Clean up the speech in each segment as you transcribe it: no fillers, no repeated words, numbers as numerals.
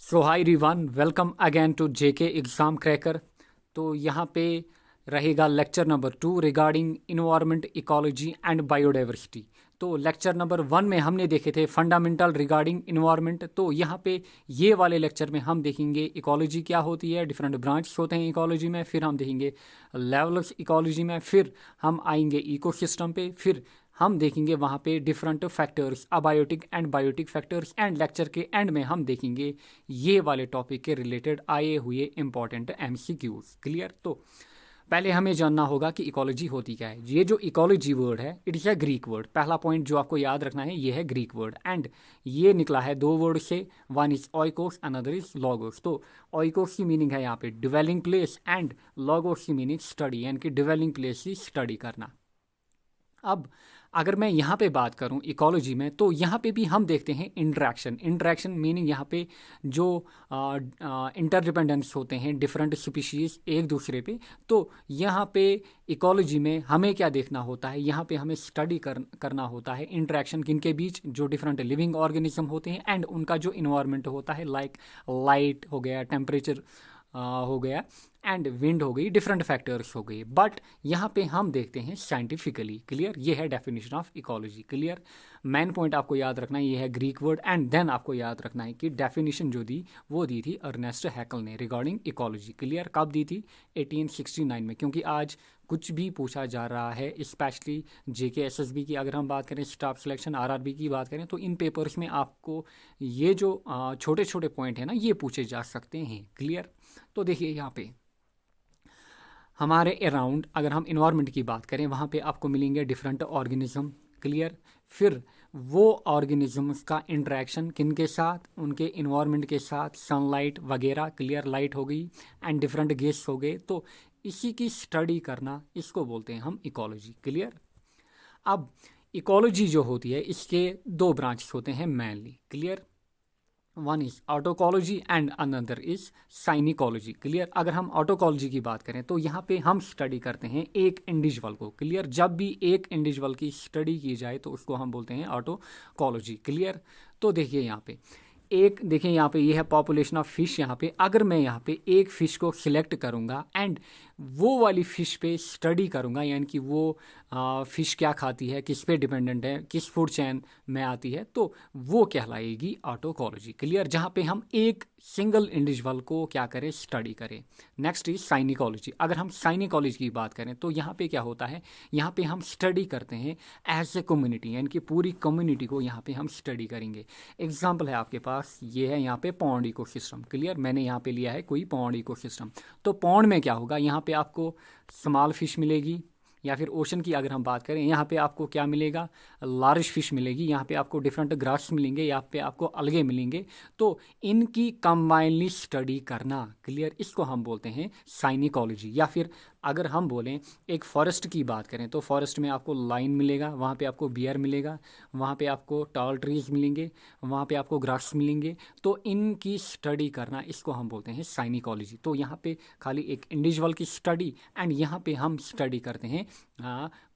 So hi Rivaan, welcome again to J K exam cracker. तो यहाँ पे रहेगा lecture number 2 regarding environment, ecology and biodiversity. तो लेक्चर नंबर 1 में हमने देखे थे फंडामेंटल रिगार्डिंग इन्वायरमेंट। तो यहाँ पे ये वाले लेक्चर में हम देखेंगे इकोलॉजी क्या होती है, डिफरेंट ब्रांच होते हैं इकोलॉजी में, फिर हम देखेंगे लेवल्स इकोलॉजी में, फिर हम आएंगे इकोसिस्टम पे, फिर हम देखेंगे वहाँ पे different factors, abiotic and biotic factors, and lecture के एंड में हम देखेंगे ये वाले टॉपिक के रिलेटेड आए हुए इंपॉर्टेंट एमसीक्यूज। क्लियर? तो पहले हमें जानना होगा कि इकोलॉजी होती क्या है। ये जो इकोलॉजी वर्ड है, it is a Greek word. पहला पॉइंट जो आपको याद रखना है ये है ग्रीक वर्ड, एंड ये निकला है दो वर्ड से, one is oikos, another is logos. तो ऑइकोस की मीनिंग है यहाँ पे डिवेलिंग प्लेस, एंड लॉगोस की मीनिंग स्टडी, यानी कि डिवेलिंग प्लेस की स्टडी करना। अब अगर मैं यहाँ पे बात करूँ इकोलॉजी में, तो यहाँ पे भी हम देखते हैं इंटरेक्शन मीनिंग यहाँ पे जो इंटरडिपेंडेंस होते हैं डिफरेंट स्पीशीज़ एक दूसरे पे। तो यहाँ पे इकोलॉजी में हमें क्या देखना होता है, यहाँ पे हमें स्टडी करना होता है इंटरेक्शन किनके बीच, जो डिफरेंट लिविंग ऑर्गेनिज्म होते हैं एंड उनका जो इन्वायरमेंट होता है, लाइक लाइट हो गया, टेम्परेचर हो गया, एंड विंड हो गई, डिफरेंट फैक्टर्स हो गई। बट यहाँ पे हम देखते हैं साइंटिफिकली। क्लियर? ये है definition of ecology. Clear? Main point आपको याद रखना है ये है ग्रीक वर्ड, एंड देन आपको याद रखना है कि डेफिनेशन जो दी वो दी थी अर्नेस्ट हैकल ने रिगार्डिंग इकोलॉजी। क्लियर? कब दी थी? 1869 में। क्योंकि आज कुछ भी पूछा जा रहा है, स्पेशली जेके एसएसबी की अगर हम बात करें, स्टाफ सिलेक्शन आरआरबी की बात करें, तो इन पेपर्स में आपको ये जो छोटे छोटे पॉइंट है ना, ये पूछे जा सकते हैं। क्लियर? तो देखिए यहाँ पे हमारे अराउंड अगर हम इन्वायरमेंट की बात करें, वहाँ पे आपको मिलेंगे डिफरेंट ऑर्गेनिज्म। क्लियर? फिर वो ऑर्गेनिजम्स का इंटरेक्शन किन के साथ, उनके इन्वायरमेंट के साथ, सनलाइट वगैरह। क्लियर? लाइट हो गई एंड डिफरेंट गैस हो गए। तो इसी की स्टडी करना, इसको बोलते हैं हम इकोलॉजी। क्लियर? अब इकोलॉजी जो होती है इसके दो ब्रांचेस होते हैं mainly. Clear? One is autecology and another is synecology. Clear? अगर हम ऑटोकॉलोजी की बात करें तो यहाँ पे हम स्टडी करते हैं एक इंडिविजुअल को। क्लियर? जब भी एक इंडिविजुअल की स्टडी की जाए तो उसको हम बोलते हैं ऑटोकॉलोजी। क्लियर? तो देखिए यहाँ पे एक, देखिए यहाँ पे ये है पॉपुलेशन ऑफ फिश। यहाँ पे अगर मैं यहाँ पे एक फ़िश को सिलेक्ट करूँगा एंड वो वाली फ़िश पे स्टडी करूँगा, यानी कि वो फ़िश क्या खाती है, किस पे डिपेंडेंट है, किस फूड चेन में आती है, तो वो कहलाएगी ऑटोकॉलोजी। क्लियर? जहाँ पे हम एक सिंगल इंडिविजुअल को क्या करें, स्टडी करें। Next is synecology. अगर हम साइनिकोलॉजी की बात करें तो यहाँ पे क्या होता है, यहाँ पे हम स्टडी करते हैं एज ए कम्युनिटी, यानी कि पूरी कम्युनिटी को यहाँ पे हम स्टडी करेंगे। एग्जाम्पल है आपके पास, ये है यहाँ पे पॉन्ड इकोसिस्टम। क्लियर? मैंने यहाँ पे लिया है कोई पॉन्ड इकोसिस्टम। तो पॉन्ड में क्या होगा, यहाँ पे आपको स्मॉल फिश मिलेगी, या फिर ओशन की अगर हम बात करें, यहाँ पे आपको क्या मिलेगा, लार्ज फिश मिलेगी, यहाँ पे आपको डिफरेंट ग्रास मिलेंगे, यहाँ पे आपको अलगे मिलेंगे। तो इनकी कंबाइनली स्टडी करना, क्लियर, इसको हम बोलते हैं साइनिकोलॉजी। या फिर अगर हम बोलें एक फॉरेस्ट की बात करें तो फॉरेस्ट में आपको लाइन मिलेगा, वहाँ पे आपको बियर मिलेगा, वहाँ पे आपको टॉल ट्रीज मिलेंगे, वहाँ पे आपको ग्रास मिलेंगे। तो इनकी स्टडी करना, इसको हम बोलते हैं साइनिकोलॉजी। तो यहाँ पे खाली एक इंडिविजुअल की स्टडी, एंड यहाँ पे हम स्टडी करते हैं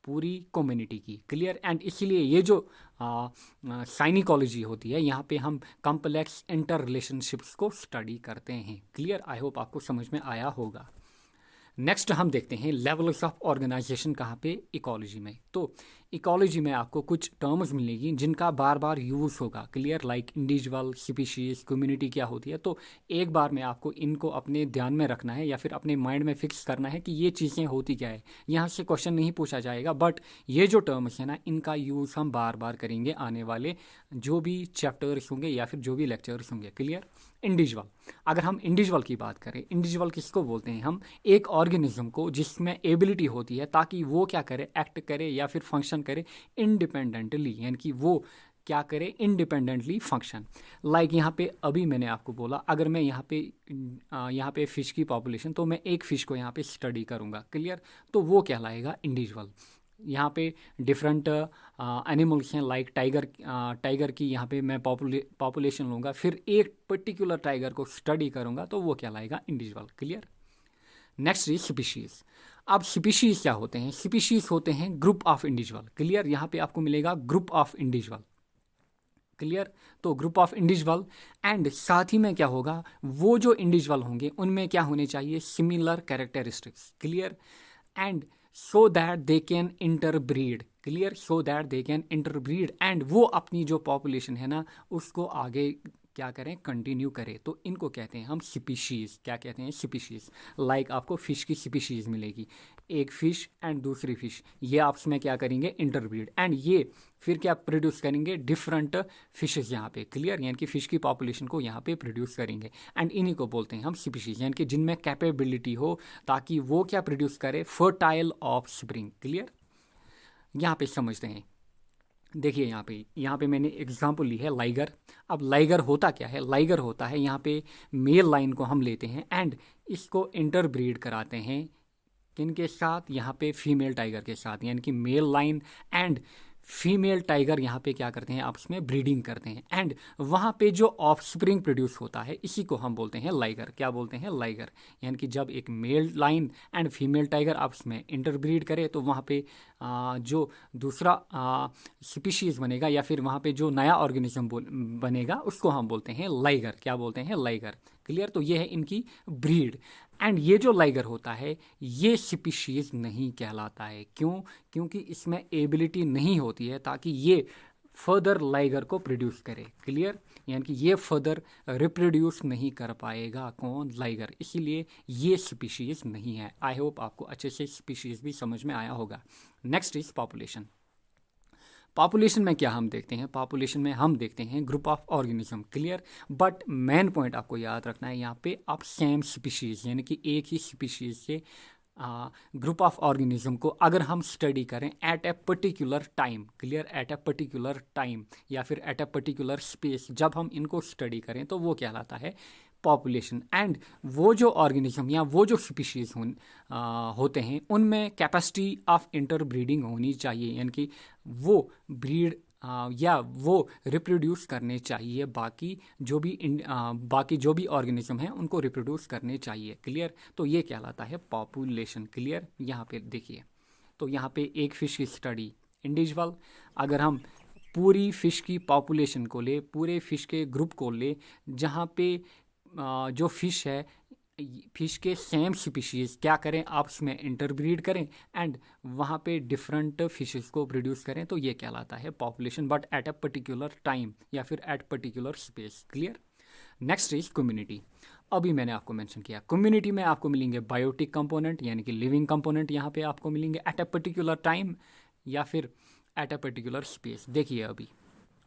पूरी कम्युनिटी की। क्लियर? एंड इसीलिए ये जो साइनिकोलॉजी होती है, यहाँ पे हम कॉम्प्लेक्स इंटर रिलेशनशिप्स को स्टडी करते हैं। क्लियर? आई होप आपको समझ में आया होगा। नेक्स्ट हम देखते हैं लेवल्स ऑफ ऑर्गेनाइजेशन कहाँ पे, इकोलॉजी में। तो इकोलॉजी में आपको कुछ टर्म्स मिलेगी जिनका बार बार यूज़ होगा। Clear? Like individual, species, community क्या होती है। तो एक बार में आपको इनको अपने ध्यान में रखना है या फिर अपने माइंड में फिक्स करना है कि ये चीज़ें होती क्या है। यहाँ से क्वेश्चन नहीं पूछा जाएगा, बट ये जो टर्म्स है ना, इनका यूज़ हम बार बार करेंगे आने वाले जो भी चैप्टर्स होंगे या फिर जो भी लेक्चर्स होंगे। क्लियर? इंडिविजुअल, अगर हम इंडिविजुअल की बात करें, इंडिविजुअल किसको बोलते हैं हम, एक ऑर्गेनिज्म को जिसमें एबिलिटी होती है ताकि वो क्या करे, एक्ट करे या फिर फंक्शन करे इंडिपेंडेंटली, यानी कि वो क्या करे, इंडिपेंडेंटली फंक्शन। लाइक यहाँ पे अभी मैंने आपको बोला, अगर मैं यहाँ पे फ़िश की पॉपुलेशन, तो मैं एक फ़िश को यहाँ पे स्टडी करूँगा। क्लियर? तो वो कहलाएगा इंडिविजुअल। यहाँ पे डिफरेंट एनिमल्स हैं, लाइक टाइगर की यहाँ पे मैं पॉपुलेशन लूँगा, फिर एक पर्टिकुलर टाइगर को स्टडी करूँगा, तो वो कहलाएगा individual. Clear? Next is species. अब स्पीशीज़ क्या होते हैं, स्पीशीज़ होते हैं ग्रुप ऑफ इंडिविजुअल। क्लियर? यहाँ पे आपको मिलेगा ग्रुप ऑफ इंडिविजुअल। क्लियर। तो ग्रुप ऑफ इंडिविजुअल, एंड साथ ही में क्या होगा, वो जो इंडिविजुअल होंगे उनमें क्या होने चाहिए, similar characteristics, clear. And so that they can interbreed, clear, so that they can interbreed, and वो अपनी जो पॉपुलेशन है ना उसको आगे क्या करें, कंटिन्यू करें। तो इनको कहते हैं हम स्पीशीज़, क्या कहते हैं, स्पीशीज़। लाइक आपको फिश की स्पीशीज़ मिलेगी, एक फिश एंड दूसरी फिश, ये आपस में क्या करेंगे, इंटरब्रीड, एंड ये फिर क्या प्रोड्यूस करेंगे, डिफरेंट फिशेज यहाँ पे, क्लियर, यानी कि फिश की पॉपुलेशन को यहाँ पे प्रोड्यूस करेंगे। एंड इन्हीं को बोलते हैं हम स्पीशीज, यानी कि जिनमें कैपेबिलिटी हो ताकि वो क्या प्रोड्यूस करे, फर्टाइल ऑफ स्प्रिंग, क्लियर। यहाँ पे समझते हैं, देखिए यहाँ पे मैंने एग्जांपल ली है लाइगर। अब लाइगर होता क्या है, लाइगर होता है यहाँ पे मेल लाइन को हम लेते हैं एंड इसको इंटरब्रीड कराते हैं किनके साथ, यहाँ पे फीमेल टाइगर के साथ, यानी कि male lion and female tiger यहाँ पे क्या करते हैं, आपस में ब्रीडिंग करते हैं, एंड वहाँ पे जो ऑफस्प्रिंग प्रोड्यूस होता है इसी को हम बोलते हैं लाइगर, क्या बोलते हैं, लाइगर। यानी कि जब एक male lion and female tiger आपस में इंटरब्रीड करे तो वहाँ पे जो दूसरा स्पीशीज बनेगा या फिर वहाँ पे जो नया ऑर्गेनिज्म बनेगा उसको हम बोलते हैं लाइगर, क्या बोलते हैं, लाइगर, क्लियर। तो ये है इनकी ब्रीड, एंड ये जो लाइगर होता है ये स्पीशीज नहीं कहलाता है, क्यों, क्योंकि इसमें एबिलिटी नहीं होती है ताकि ये फर्दर लाइगर को प्रोड्यूस करे, क्लियर, यानी कि ये फर्दर रिप्रोड्यूस नहीं कर पाएगा, कौन, लाइगर, इसीलिए ये स्पीशीज नहीं है। आई होप आपको अच्छे से स्पीशीज भी समझ में आया होगा। Next is population. पॉपुलेशन में क्या हम देखते हैं, पॉपुलेशन में हम देखते हैं group of organism, clear. But main point आपको याद रखना है यहाँ पे, आप सेम स्पीशीज़ यानी कि एक ही स्पीशीज़ से ग्रुप ऑफ ऑर्गेनिज्म को अगर हम स्टडी करें at a particular time, clear, at a particular time या फिर एट ए पर्टिकुलर स्पेस, जब हम इनको स्टडी करें तो वो कहलाता है पॉपुलेशन। एंड वो जो ऑर्गेनिज्म या वो जो स्पीशीज़ होते हैं उनमें कैपेसिटी ऑफ इंटरब्रीडिंग होनी चाहिए, यानी कि वो ब्रीड या वो रिप्रोड्यूस करने चाहिए, बाकी जो भी ऑर्गेनिज्म हैं उनको रिप्रोड्यूस करने चाहिए, क्लियर। तो ये कहलाता है पॉपुलेशन, क्लियर। यहाँ पे देखिए, तो यहाँ पे एक फिश की स्टडी इंडिविजुअल, अगर हम पूरी फिश की पॉपुलेशन को ले, पूरे फिश के ग्रुप को ले, जहाँ पे जो फिश है, फिश के सेम स्पीशीज़ क्या करें, आपस में इंटरब्रीड करें एंड वहाँ पे डिफरेंट फिशेस को प्रोड्यूस करें, तो ये कहलाता है population, but at a particular time या फिर at particular space, clear. Next is community. अभी मैंने आपको मेंशन किया, कम्युनिटी में आपको मिलेंगे बायोटिक कंपोनेंट यानी कि लिविंग कंपोनेंट, यहाँ पे आपको मिलेंगे एट अ पर्टिकुलर टाइम या फिर एट अ पर्टिकुलर स्पेस। देखिए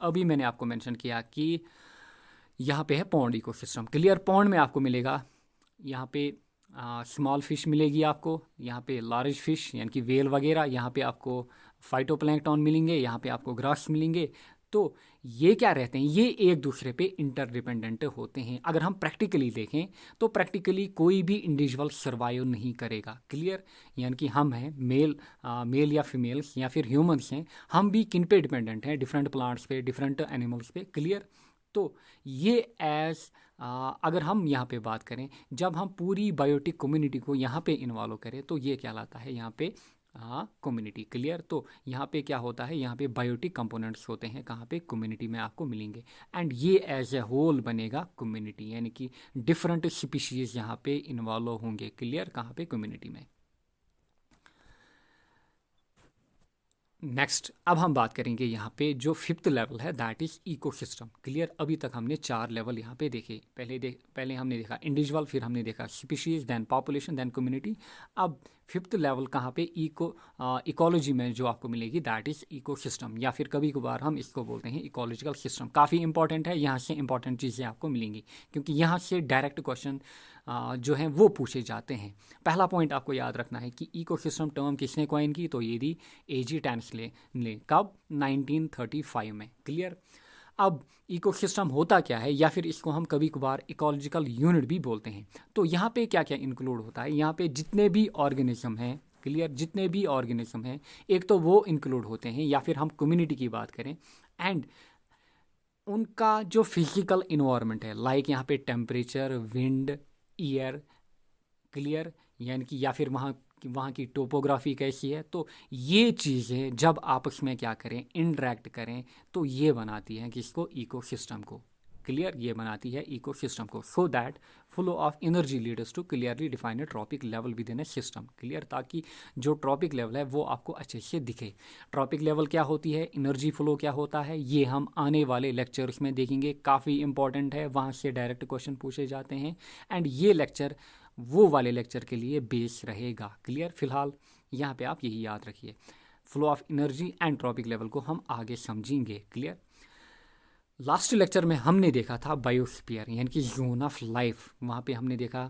अभी मैंने आपको मेंशन किया कि यहाँ पे है पॉन्ड इकोसिस्टम, क्लियर। पॉन्ड में आपको मिलेगा यहाँ पे स्मॉल फिश मिलेगी आपको, यहाँ पे लार्ज फिश यानी कि वेल वगैरह, यहाँ पे आपको फाइटोप्लैंक्टन मिलेंगे, यहाँ पे आपको ग्रास मिलेंगे। तो ये क्या रहते हैं, ये एक दूसरे पे इंटरडिपेंडेंट होते हैं। अगर हम प्रैक्टिकली देखें तो प्रैक्टिकली कोई भी इंडिविजुअल सर्वाइव नहीं करेगा, क्लियर। यानी कि हम हैं मेल या फीमेल्स या फिर ह्यूमंस हैं, हम भी किन पे डिपेंडेंट हैं, डिफरेंट प्लांट्स पे, डिफरेंट एनिमल्स पे, क्लियर। तो ये अगर हम यहाँ पे बात करें, जब हम पूरी बायोटिक कम्युनिटी को यहाँ पे इन्वॉल्व करें तो ये कहलाता है यहाँ पे कम्युनिटी, क्लियर। तो यहाँ पे क्या होता है, यहाँ पे बायोटिक कंपोनेंट्स होते हैं, कहाँ पे, कम्युनिटी में आपको मिलेंगे, एंड ये एज ए होल बनेगा कम्युनिटी, यानी कि डिफरेंट स्पीशीज़ यहाँ पे इन्वॉल्व होंगे, क्लियर, कहाँ पे, कम्युनिटी में। नेक्स्ट अब हम बात करेंगे यहाँ पे जो फिफ्थ लेवल है, दैट इज इकोसिस्टम, क्लियर। अभी तक हमने 4 लेवल यहाँ पे देखे, पहले हमने देखा इंडिविजुअल, फिर हमने देखा species, then population, then community. अब फिफ्थ लेवल कहाँ पे, इकोलॉजी में जो आपको मिलेगी दैट इज इकोसिस्टम, या फिर कभी कभार हम इसको बोलते हैं इकोलॉजिकल सिस्टम। काफ़ी इंपॉर्टेंट है, यहाँ से इंपॉर्टेंट चीज़ें आपको मिलेंगी क्योंकि यहाँ से डायरेक्ट क्वेश्चन जो हैं वो पूछे जाते हैं। पहला पॉइंट आपको याद रखना है कि इकोसिस्टम टर्म किसने कॉइन की, तो ये दी एजी टैम्सले ने, कब, 1935 में, क्लियर। अब इकोसिस्टम होता क्या है, या फिर इसको हम कभी कभार इकोलॉजिकल यूनिट भी बोलते हैं। तो यहाँ पे क्या क्या इंक्लूड होता है, यहाँ पे जितने भी ऑर्गेनिज्म हैं, क्लियर, जितने भी ऑर्गेनिज्म हैं, एक तो वो इंक्लूड होते हैं, या फिर हम कम्युनिटी की बात करें एंड उनका जो फिजिकल इन्वायरमेंट है, लाइक यहाँ पे टेम्परेचर, विंड, ईयर, क्लियर, यानी कि या फिर वहाँ कि वहाँ की टोपोग्राफी कैसी है। तो ये चीज़ें जब आपस में क्या करें, इंटरेक्ट करें, तो ये बनाती हैं किसको, इकोसिस्टम को। क्लियर, ये बनाती है इकोसिस्टम को। So that flow of energy leads to clearly defined trophic level within a system. Clear, ताकि जो ट्रॉपिक लेवल है वो आपको अच्छे से दिखे। ट्रॉपिक लेवल क्या होती है, एनर्जी फ्लो क्या होता है, ये हम आने वाले लेक्चर्स में देखेंगे। काफ़ी इंपॉर्टेंट है, वहाँ से डायरेक्ट क्वेश्चन पूछे जाते हैं एंड ये लेक्चर वो वाले लेक्चर के लिए बेस रहेगा। क्लियर, फिलहाल यहाँ पे आप यही याद रखिए, flow of energy and trophic level को हम आगे समझेंगे। क्लियर, लास्ट लेक्चर में हमने देखा था बायोस्फीयर यानी कि जोन ऑफ लाइफ। वहाँ पे हमने देखा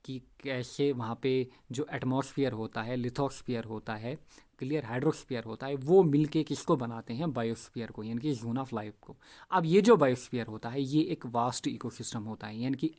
कि कैसे वहाँ पे जो एटमॉस्फेयर होता है, लिथोस्फीयर होता है, क्लियर, हाइड्रोस्फीयर होता है, वो मिलके किसको बनाते हैं, बायोस्फीयर को, यानी कि जोन ऑफ लाइफ को। अब ये जो बायोस्फीयर होता है ये एक वास्ट इकोसिस्टम होता है, यानी कि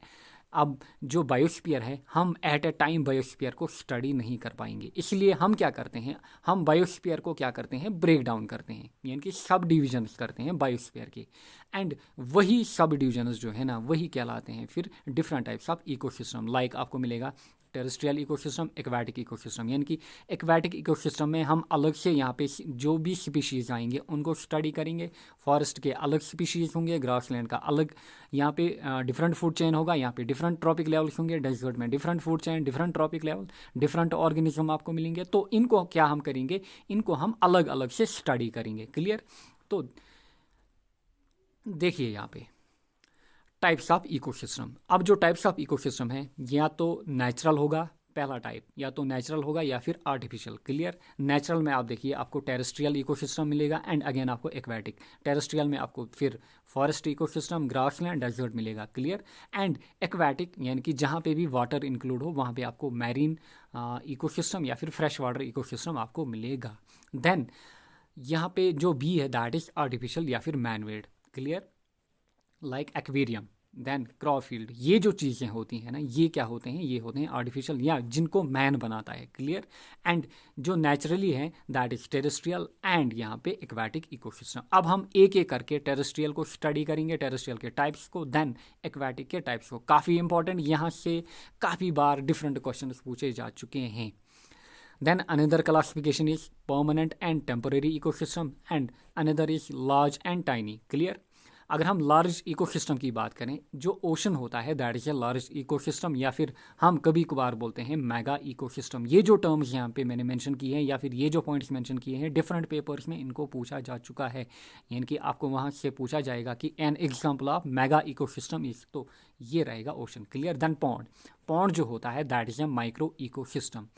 अब जो बायोस्फीयर है हम एट ए टाइम बायोस्फीयर को स्टडी नहीं कर पाएंगे, इसलिए हम क्या करते हैं, हम बायोस्फीयर को क्या करते हैं, ब्रेक डाउन करते हैं, यानी कि सब डिविजन्स करते हैं बायोस्फीयर के। एंड वही सब डिविजन्स जो है ना वही कहलाते हैं फिर different types of ecosystem. Like आपको मिलेगा टेरेस्ट्रियल इकोसिस्टम, एक्वाटिक इकोसिस्टम, यानी कि एक्वाटिक इकोसिस्टम में हम अलग से यहाँ पे जो भी स्पीशीज़ आएंगे उनको स्टडी करेंगे। फॉरेस्ट के अलग स्पीशीज़ होंगे, ग्रासलैंड का अलग, यहाँ पे डिफरेंट फूड चेन होगा, यहाँ पे डिफरेंट ट्रॉपिक लेवल्स होंगे, डेजर्ट में different food chain, different trophic level, different organism आपको मिलेंगे। तो इनको क्या हम करेंगे, इनको हम अलग अलग से स्टडी करेंगे। क्लियर, तो देखिए यहाँ पे टाइप्स ऑफ इकोसिस्टम। अब जो टाइप्स ऑफ इकोसिस्टम है या तो नेचुरल होगा, पहला टाइप, या तो नेचुरल होगा या फिर आर्टिफिशियल। क्लियर, नेचुरल में आप देखिए आपको टेरेस्ट्रियल इकोसिस्टम मिलेगा एंड अगेन आपको एक्वेटिक। टेरेस्ट्रियल में आपको फिर फॉरेस्ट इकोसिस्टम, ग्रासलैंड, डेजर्ट मिलेगा। क्लियर, एंड एक्वेटिक यानी कि जहाँ पे भी वाटर इंक्लूड हो वहाँ पे आपको मैरीन इकोसिस्टम या फिर फ्रेश वाटर इकोसिस्टम आपको मिलेगा। देन यहाँ पे जो बी है दैट इज आर्टिफिशियल या फिर manmade. Clear, like aquarium, then crop field, ये जो चीज़ें होती हैं ना ये क्या होते हैं, ये होते हैं आर्टिफिशियल या जिनको मैन बनाता है। क्लियर, एंड जो नेचुरली है दैट इज टेरेस्ट्रियल एंड यहाँ पे एक्वाटिक इकोसिस्टम। अब हम एक एक करके टेरेस्ट्रियल को स्टडी करेंगे, टेरेस्ट्रियल के टाइप्स को, देन एक्वाटिक के टाइप्स को। काफ़ी इंपॉर्टेंट, यहाँ से काफ़ी बार डिफरेंट क्वेश्चन पूछे जा चुके हैं। Then another classification is permanent and temporary ecosystem and another is large and tiny. Clear? अगर हम लार्ज इकोसिस्टम की बात करें, जो ओशन होता है that is a large ecosystem, या फिर हम कभी कभार बोलते हैं मेगा इकोसिस्टम। ये जो टर्म्स यहाँ पे मैंने मेंशन किए हैं या फिर ये जो पॉइंट्स मेंशन किए हैं डिफरेंट पेपर्स में इनको पूछा जा चुका है, यानी कि आपको वहाँ से पूछा जाएगा कि an example of mega ecosystem is, तो ये रहेगा ocean. Clear, then pond, pond जो होता है that is a micro ecosystem.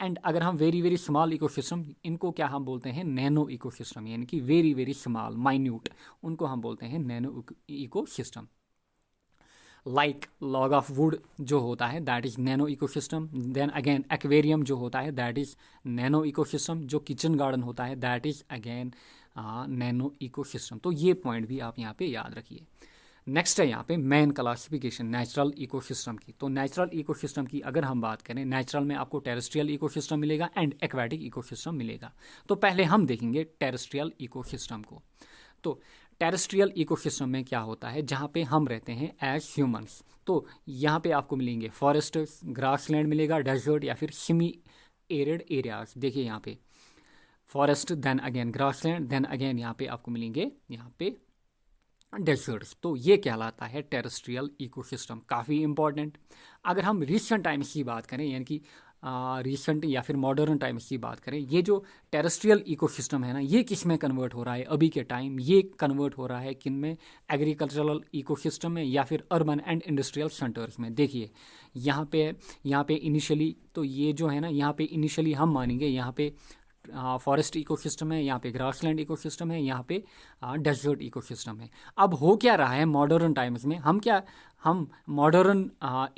And अगर हम वेरी वेरी स्मॉल इकोसिस्टम, इनको क्या हम बोलते हैं, नैनो इकोसिस्टम, यानी कि वेरी वेरी स्मॉल माइन्यूट, उनको हम बोलते हैं nano ecosystem. Like log of wood जो होता है that is nano ecosystem. Then again aquarium जो होता है दैट इज़ नैनो इकोसिस्टम। जो किचन गार्डन होता है that is again nano ecosystem. तो ये पॉइंट भी आप यहाँ पे याद रखिए। नेक्स्ट है यहाँ पे मेन क्लासिफिकेशन नेचुरल इकोसिस्टम की। तो नेचुरल इकोसिस्टम की अगर हम बात करें, नेचुरल में आपको टेरेस्ट्रियल इकोसिस्टम मिलेगा एंड एक्वाटिक इकोसिस्टम मिलेगा। तो पहले हम देखेंगे टेरेस्ट्रियल इकोसिस्टम को। तो टेरेस्ट्रियल इकोसिस्टम में क्या होता है, जहाँ पे हम रहते हैं एज ह्यूमंस। तो यहाँ पे आपको मिलेंगे फॉरेस्ट, ग्रासलैंड मिलेगा, डेजर्ट या फिर सेमी एरिड एरियाज। देखिए यहाँ पे forest, then again grassland, then again यहाँ पे आपको मिलेंगे यहाँ पे डेजर्ट्स। तो ये कहलाता है टेरेस्ट्रियल इकोसिस्टम, काफ़ी इंपॉर्टेंट। अगर हम रिसेंट टाइम्स की बात करें, यानी कि रिसेंट या फिर मॉडर्न टाइम्स की बात करें, ये जो टेरेस्ट्रियल इकोसिस्टम है ना ये किस में कन्वर्ट हो रहा है अभी के टाइम, ये कन्वर्ट हो रहा है किन में, एग्रीकल्चरल इकोसिस्टम में या फिर अर्बन एंड इंडस्ट्रियल सेंटर्स में। देखिए यहाँ पे इनिशियली तो ये जो है ना यहाँ पे इनिशियली हम मानेंगे यहाँ पे फॉरेस्ट इकोसिस्टम है, यहाँ पे ग्रासलैंड इकोसिस्टम है, यहाँ पे डेजर्ट इकोसिस्टम है। अब हो क्या रहा है मॉडर्न टाइम्स में, हम मॉडर्न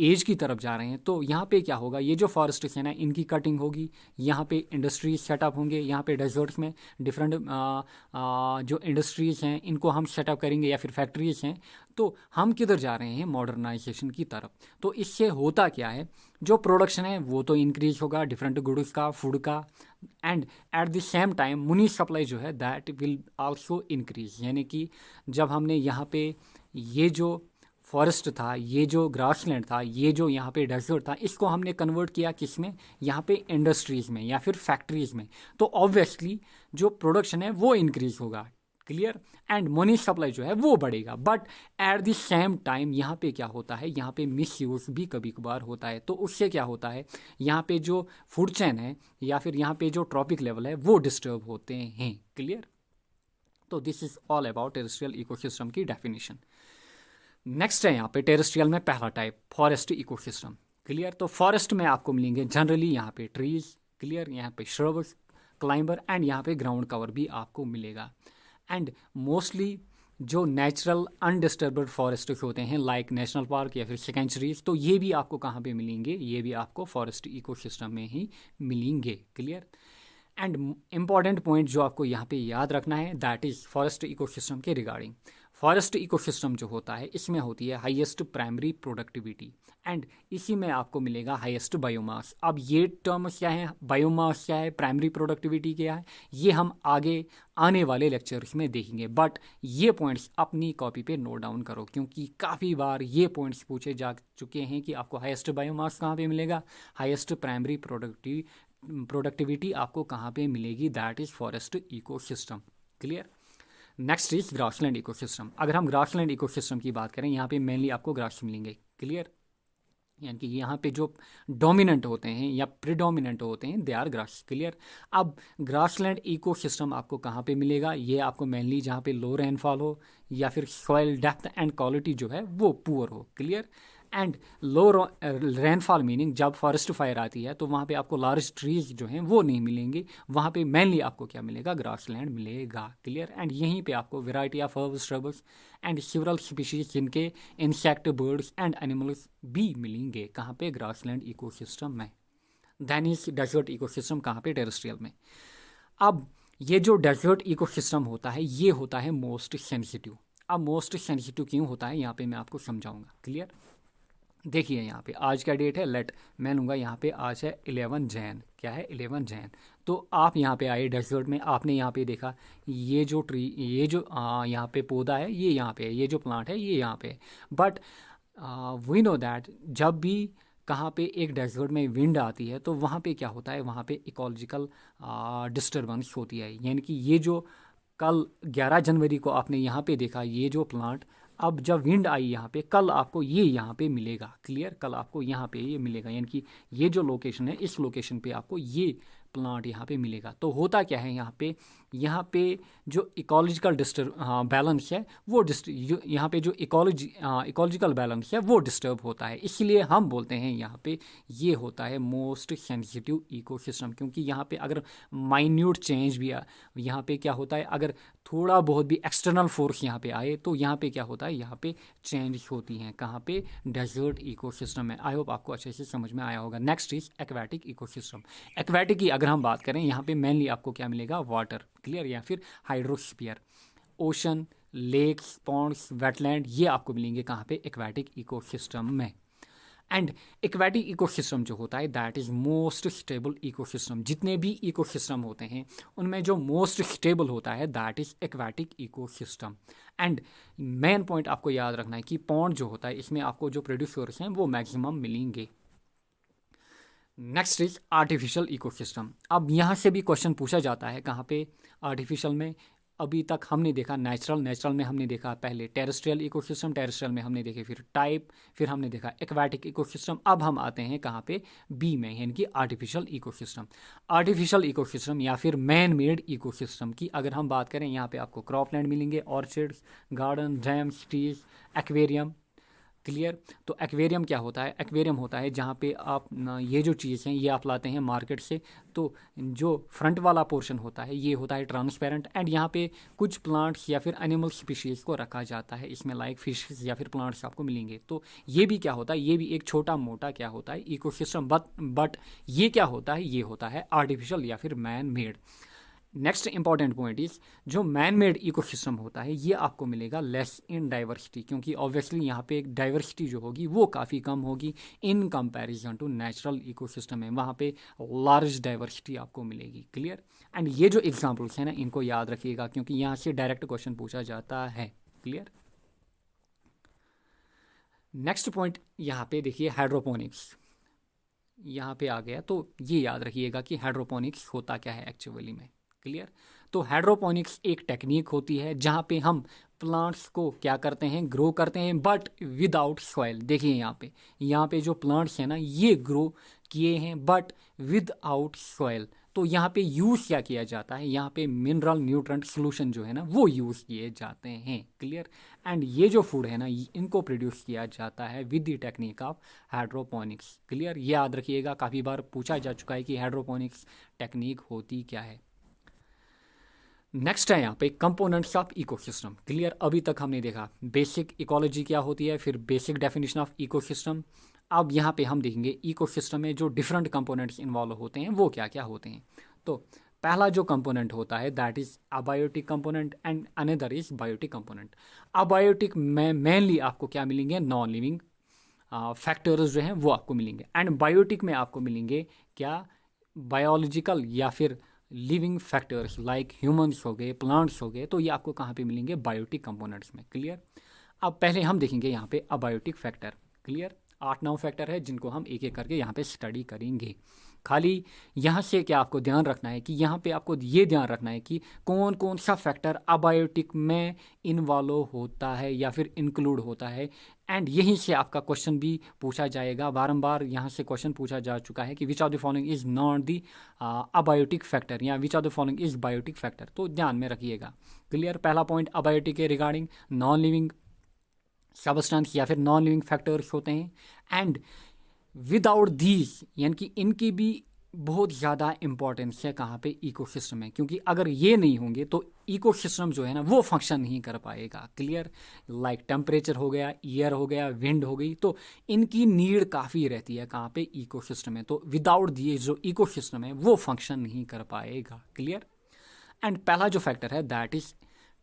एज की तरफ जा रहे हैं। तो यहाँ पे क्या होगा, ये जो फॉरेस्ट है ना इनकी कटिंग होगी, यहाँ पे इंडस्ट्रीज सेटअप होंगे, यहाँ पे डेजर्ट्स में डिफरेंट जो इंडस्ट्रीज हैं इनको हम सेटअप करेंगे या फिर फैक्ट्रीज हैं। तो हम किधर जा रहे हैं, मॉडर्नाइजेशन की तरफ। तो इससे होता क्या है, जो प्रोडक्शन है वो तो इंक्रीज होगा डिफरेंट गुड्स का, फूड का, and at the same time money supply जो है दैट विल आल्सो इंक्रीज। यानी कि जब हमने यहाँ पे ये जो फॉरेस्ट था, ये जो ग्रासलैंड था, ये जो यहाँ पे डेजर्ट था, इसको हमने कन्वर्ट किया किस में, यहाँ पे इंडस्ट्रीज़ में या फिर फैक्ट्रीज़ में, तो ऑब्वियसली जो प्रोडक्शन है वो इंक्रीज होगा। क्लियर। एंड मनी सप्लाई जो है वो बढ़ेगा। But at the same time यहाँ पे क्या होता है, यहाँ पे मिस यूज़ भी कभी कभार होता है। तो उससे क्या होता है, यहाँ पे जो फूड चेन है या फिर यहाँ पे जो ट्रॉपिक लेवल है वो डिस्टर्ब होते हैं। क्लियर। तो this is all about terrestrial ecosystem की डेफिनेशन। नेक्स्ट है यहाँ पे टेरेस्ट्रियल में पहला टाइप, फॉरेस्ट इकोसिस्टम। क्लियर। तो फॉरेस्ट में आपको मिलेंगे जनरली यहाँ पे ट्रीज, क्लियर, यहाँ पे श्रब्स, क्लाइंबर एंड यहाँ पे ग्राउंड कवर भी आपको मिलेगा। एंड मोस्टली जो नेचुरल अनडिस्टर्ब्ड फॉरेस्ट होते हैं लाइक नेशनल पार्क या फिर सेंचुरीज, तो ये भी आपको कहाँ पे मिलेंगे, ये भी आपको फॉरेस्ट इकोसिस्टम में ही मिलेंगे। क्लियर। एंड इम्पॉर्टेंट पॉइंट जो आपको यहाँ पे याद रखना है, दैट इज़ फॉरेस्ट इकोसिस्टम के रिगार्डिंग। फॉरेस्ट इकोसिस्टम जो होता है इसमें होती है हाईएस्ट प्राइमरी प्रोडक्टिविटी एंड इसी में आपको मिलेगा हाईएस्ट बायोमास। अब ये टर्म्स क्या है, बायोमास क्या है, प्राइमरी प्रोडक्टिविटी क्या है, ये हम आगे आने वाले लेक्चर्स में देखेंगे। बट ये पॉइंट्स अपनी कॉपी पे नोट डाउन करो, क्योंकि काफ़ी बार ये पॉइंट्स पूछे जा चुके हैं कि आपको हाईएस्ट बायोमास कहाँ पे मिलेगा, हाईएस्ट प्राइमरी प्रोडक्टिविटी आपको कहाँ पे मिलेगी, that is forest ecosystem. Clear. Next is grassland ecosystem. अगर हम ग्रासलैंड इकोसिस्टम की बात करें, यहाँ पे मेनली आपको ग्रास मिलेंगे। क्लियर। यानी कि यहाँ पे जो डोमिनेंट होते हैं या प्रिडोमिनेंट होते हैं दे आर ग्रास। क्लियर। अब ग्रासलैंड इकोसिस्टम आपको कहाँ पे मिलेगा, ये आपको मेनली जहाँ पे लो रेनफॉल हो या फिर सॉइल डेप्थ एंड क्वालिटी जो है वो पुअर हो। Clear. And low rainfall meaning जब फॉरेस्ट फायर आती है तो वहाँ पे आपको लार्ज ट्रीज जो हैं वो नहीं मिलेंगे, वहाँ पे मेनली आपको क्या मिलेगा, ग्रासलैंड मिलेगा। क्लियर। एंड यहीं पे आपको variety of herbs, shrubs and several species जिनके इंसेक्ट, बर्ड्स एंड एनिमल्स भी मिलेंगे, कहाँ पे, ग्रासलैंड इकोसिस्टम में। देन इज डेजर्ट इकोसिस्टम, कहाँ पे, टेरेस्ट्रियल में। अब ये जो डेजर्ट इकोसिस्टम होता है ये होता है मोस्ट सेंसिटिव। अब मोस्ट सेंसिटिव क्यों होता है यहाँ पे मैं आपको समझाऊंगा। क्लियर। देखिए यहाँ पे आज का डेट है, लेट मैं लूँगा यहाँ पे आज है 11 जैन। क्या है, 11 जैन। तो आप यहाँ पे आए डेजर्ट में, आपने यहाँ पे देखा ये जो ट्री, ये जो यहाँ पे पौधा है ये यहाँ पे है, ये जो प्लांट है ये यहाँ पे है। बट वी नो दैट जब भी कहाँ पे एक डेजर्ट में विंड आती है तो वहाँ पे क्या होता है, वहाँ पे इकोलॉजिकल डिस्टर्बेंस होती है। यानी कि ये जो कल 11 जनवरी को आपने यहाँ पे देखा ये जो प्लांट, अब जब विंड आई यहाँ पे, कल आपको ये यहाँ पे मिलेगा। क्लियर। कल आपको यहाँ पे ये मिलेगा, यानी कि ये जो लोकेशन है इस लोकेशन पे आपको ये प्लांट यहाँ पे मिलेगा। तो होता क्या है यहाँ पे जो इकोलॉजिकल बैलेंस है वो यहाँ पे जो इकोलॉजिकल बैलेंस है वो डिस्टर्ब होता है। इसलिए हम बोलते हैं यहाँ पे ये होता है मोस्ट सेंसिटिव इकोसिस्टम, क्योंकि यहाँ पे अगर माइन्यूट चेंज भी यहाँ पे क्या होता है, अगर थोड़ा बहुत भी एक्सटर्नल फोर्स यहाँ पे आए तो यहाँ पे क्या होता है, यहाँ पे चेंज होती हैं। कहाँ पे, डेजर्ट इकोसिस्टम में। आई होप आपको अच्छे से समझ में आया होगा। Next is aquatic ecosystem. Aquatic की अगर हम बात करें, यहाँ पे मेनली आपको क्या मिलेगा, वाटर। क्लियर। या फिर hydrosphere, ocean, lakes, ponds, wetland, ये आपको मिलेंगे कहाँ पे, एक्वेटिक इकोसिस्टम में। एंड एक्वेटिक इकोसिस्टम जो होता है that is most stable ecosystem. जितने भी इकोसिस्टम होते हैं उनमें जो मोस्ट स्टेबल होता है that is aquatic ecosystem. And main point आपको याद रखना है कि पॉन्ड जो होता है इसमें आपको जो प्रोड्यूसर्स हैं वो मैक्सिमम मिलेंगे। Next is artificial ecosystem. अब यहाँ से भी क्वेश्चन पूछा जाता है कहाँ पे, आर्टिफिशियल में। अभी तक हमने देखा नेचुरल में हमने देखा पहले टेरेस्ट्रियल इकोसिस्टम, टेरेस्ट्रियल में हमने देखे फिर टाइप, फिर हमने देखा एक्वेटिक इकोसिस्टम। अब हम आते हैं कहाँ पे, बी में, यानी कि आर्टिफिशियल इकोसिस्टम। आर्टिफिशियल इकोसिस्टम या फिर मैन मेड इकोसिस्टम की अगर हम बात करें, यहाँ पे आपको क्रॉपलैंड मिलेंगे, orchids, garden, dams, trees, aquarium. Clear. तो एक्वेरियम क्या होता है, एक्वेरियम होता है जहाँ पे आप ये जो चीज़ हैं ये आप लाते हैं मार्केट से, तो जो फ्रंट वाला पोर्शन होता है ये होता है ट्रांसपेरेंट, एंड यहाँ पे कुछ प्लांट्स या फिर एनिमल स्पीशीज़ को रखा जाता है इसमें, लाइक फिशेस या फिर प्लांट्स आपको मिलेंगे। तो ये भी क्या होता है, ये भी एक छोटा मोटा क्या होता है, इकोसिस्टम। बट ये क्या होता है, ये होता है आर्टिफिशियल या फिर man made. Next important point is जो मैन मेड इकोसिस्टम होता है ये आपको मिलेगा लेस इन डाइवर्सिटी, क्योंकि ऑब्वियसली यहाँ पे एक डाइवर्सिटी जो होगी वो काफ़ी कम होगी in comparison to natural ecosystem में, वहाँ पे लार्ज डाइवर्सिटी आपको मिलेगी। क्लियर। एंड ये जो एग्जांपल्स हैं ना इनको याद रखिएगा, क्योंकि यहाँ से डायरेक्ट क्वेश्चन पूछा जाता है। क्लियर। नेक्स्ट पॉइंट यहाँ पे देखिए हाइड्रोपोनिक्स, यहाँ पे आ गया। तो ये याद रखिएगा कि हाइड्रोपोनिक्स होता क्या है एक्चुअली में। क्लियर। तो हाइड्रोपोनिक्स एक टेक्निक होती है जहाँ पे हम प्लांट्स को क्या करते हैं, ग्रो करते हैं, बट विदाउट सॉइल। देखिए यहाँ पे जो प्लांट्स हैं ना, ये ग्रो किए हैं बट विदाउट सॉइल। तो यहाँ पे यूज़ क्या किया जाता है, यहाँ पे मिनरल न्यूट्रेंट सोल्यूशन जो है ना वो यूज़ किए जाते हैं। क्लियर। एंड ये जो फूड है ना, इनको प्रोड्यूस किया जाता है with the technique of hydroponics. Clear. ये याद रखिएगा, काफ़ी बार पूछा जा चुका है कि हाइड्रोपोनिक्स टेक्निक होती क्या है। नेक्स्ट है यहाँ पे कंपोनेंट्स ऑफ इकोसिस्टम। क्लियर। अभी तक हमने देखा बेसिक इकोलॉजी क्या होती है, फिर बेसिक डेफिनेशन ऑफ इकोसिस्टम। अब यहाँ पे हम देखेंगे इकोसिस्टम में जो डिफरेंट कंपोनेंट्स इन्वॉल्व होते हैं वो क्या क्या होते हैं। तो पहला जो कंपोनेंट होता है that is abiotic component and another is biotic component. Abiotic में मेनली आपको क्या मिलेंगे, नॉन लिविंग फैक्टर्स जो हैं वो आपको मिलेंगे, एंड बायोटिक में आपको मिलेंगे क्या, बायोलॉजिकल या फिर लिविंग फैक्टर्स लाइक ह्यूमंस हो गए, प्लांट्स हो गए। तो ये आपको कहाँ पे मिलेंगे, बायोटिक कंपोनेंट्स में। क्लियर। अब पहले हम देखेंगे यहाँ पे अबायोटिक फैक्टर। क्लियर। 8-9 फैक्टर है जिनको हम एक एक करके यहाँ पे स्टडी करेंगे। खाली यहाँ से क्या आपको ध्यान रखना है कि यहाँ पे आपको ये ध्यान रखना है कि कौन कौन सा फैक्टर अबायोटिक में इन्वॉल्व होता है या फिर इंक्लूड होता है। एंड यहीं से आपका क्वेश्चन भी पूछा जाएगा, बारंबार यहाँ से क्वेश्चन पूछा जा चुका है कि which of the following is not the abiotic factor या which of the following is biotic factor. तो ध्यान में रखिएगा। क्लियर। पहला पॉइंट अबायोटिक के रिगार्डिंग नॉन लिविंग सबस्टेंस या फिर नॉन लिविंग फैक्टर्स होते हैं, एंड विदाउट दीज यानी कि इनकी भी बहुत ज़्यादा इंपॉर्टेंस है कहाँ पे, इकोसिस्टम में। क्योंकि अगर ये नहीं होंगे तो इकोसिस्टम जो है ना वो फंक्शन नहीं कर पाएगा। क्लियर। लाइक टेम्परेचर हो गया, एयर हो गया, विंड हो गई, तो इनकी नीड काफ़ी रहती है कहाँ पे, इकोसिस्टम में। तो विदाउट दिए जो इकोसिस्टम है वो फंक्शन नहीं कर पाएगा। क्लियर। एंड पहला जो फैक्टर है दैट इज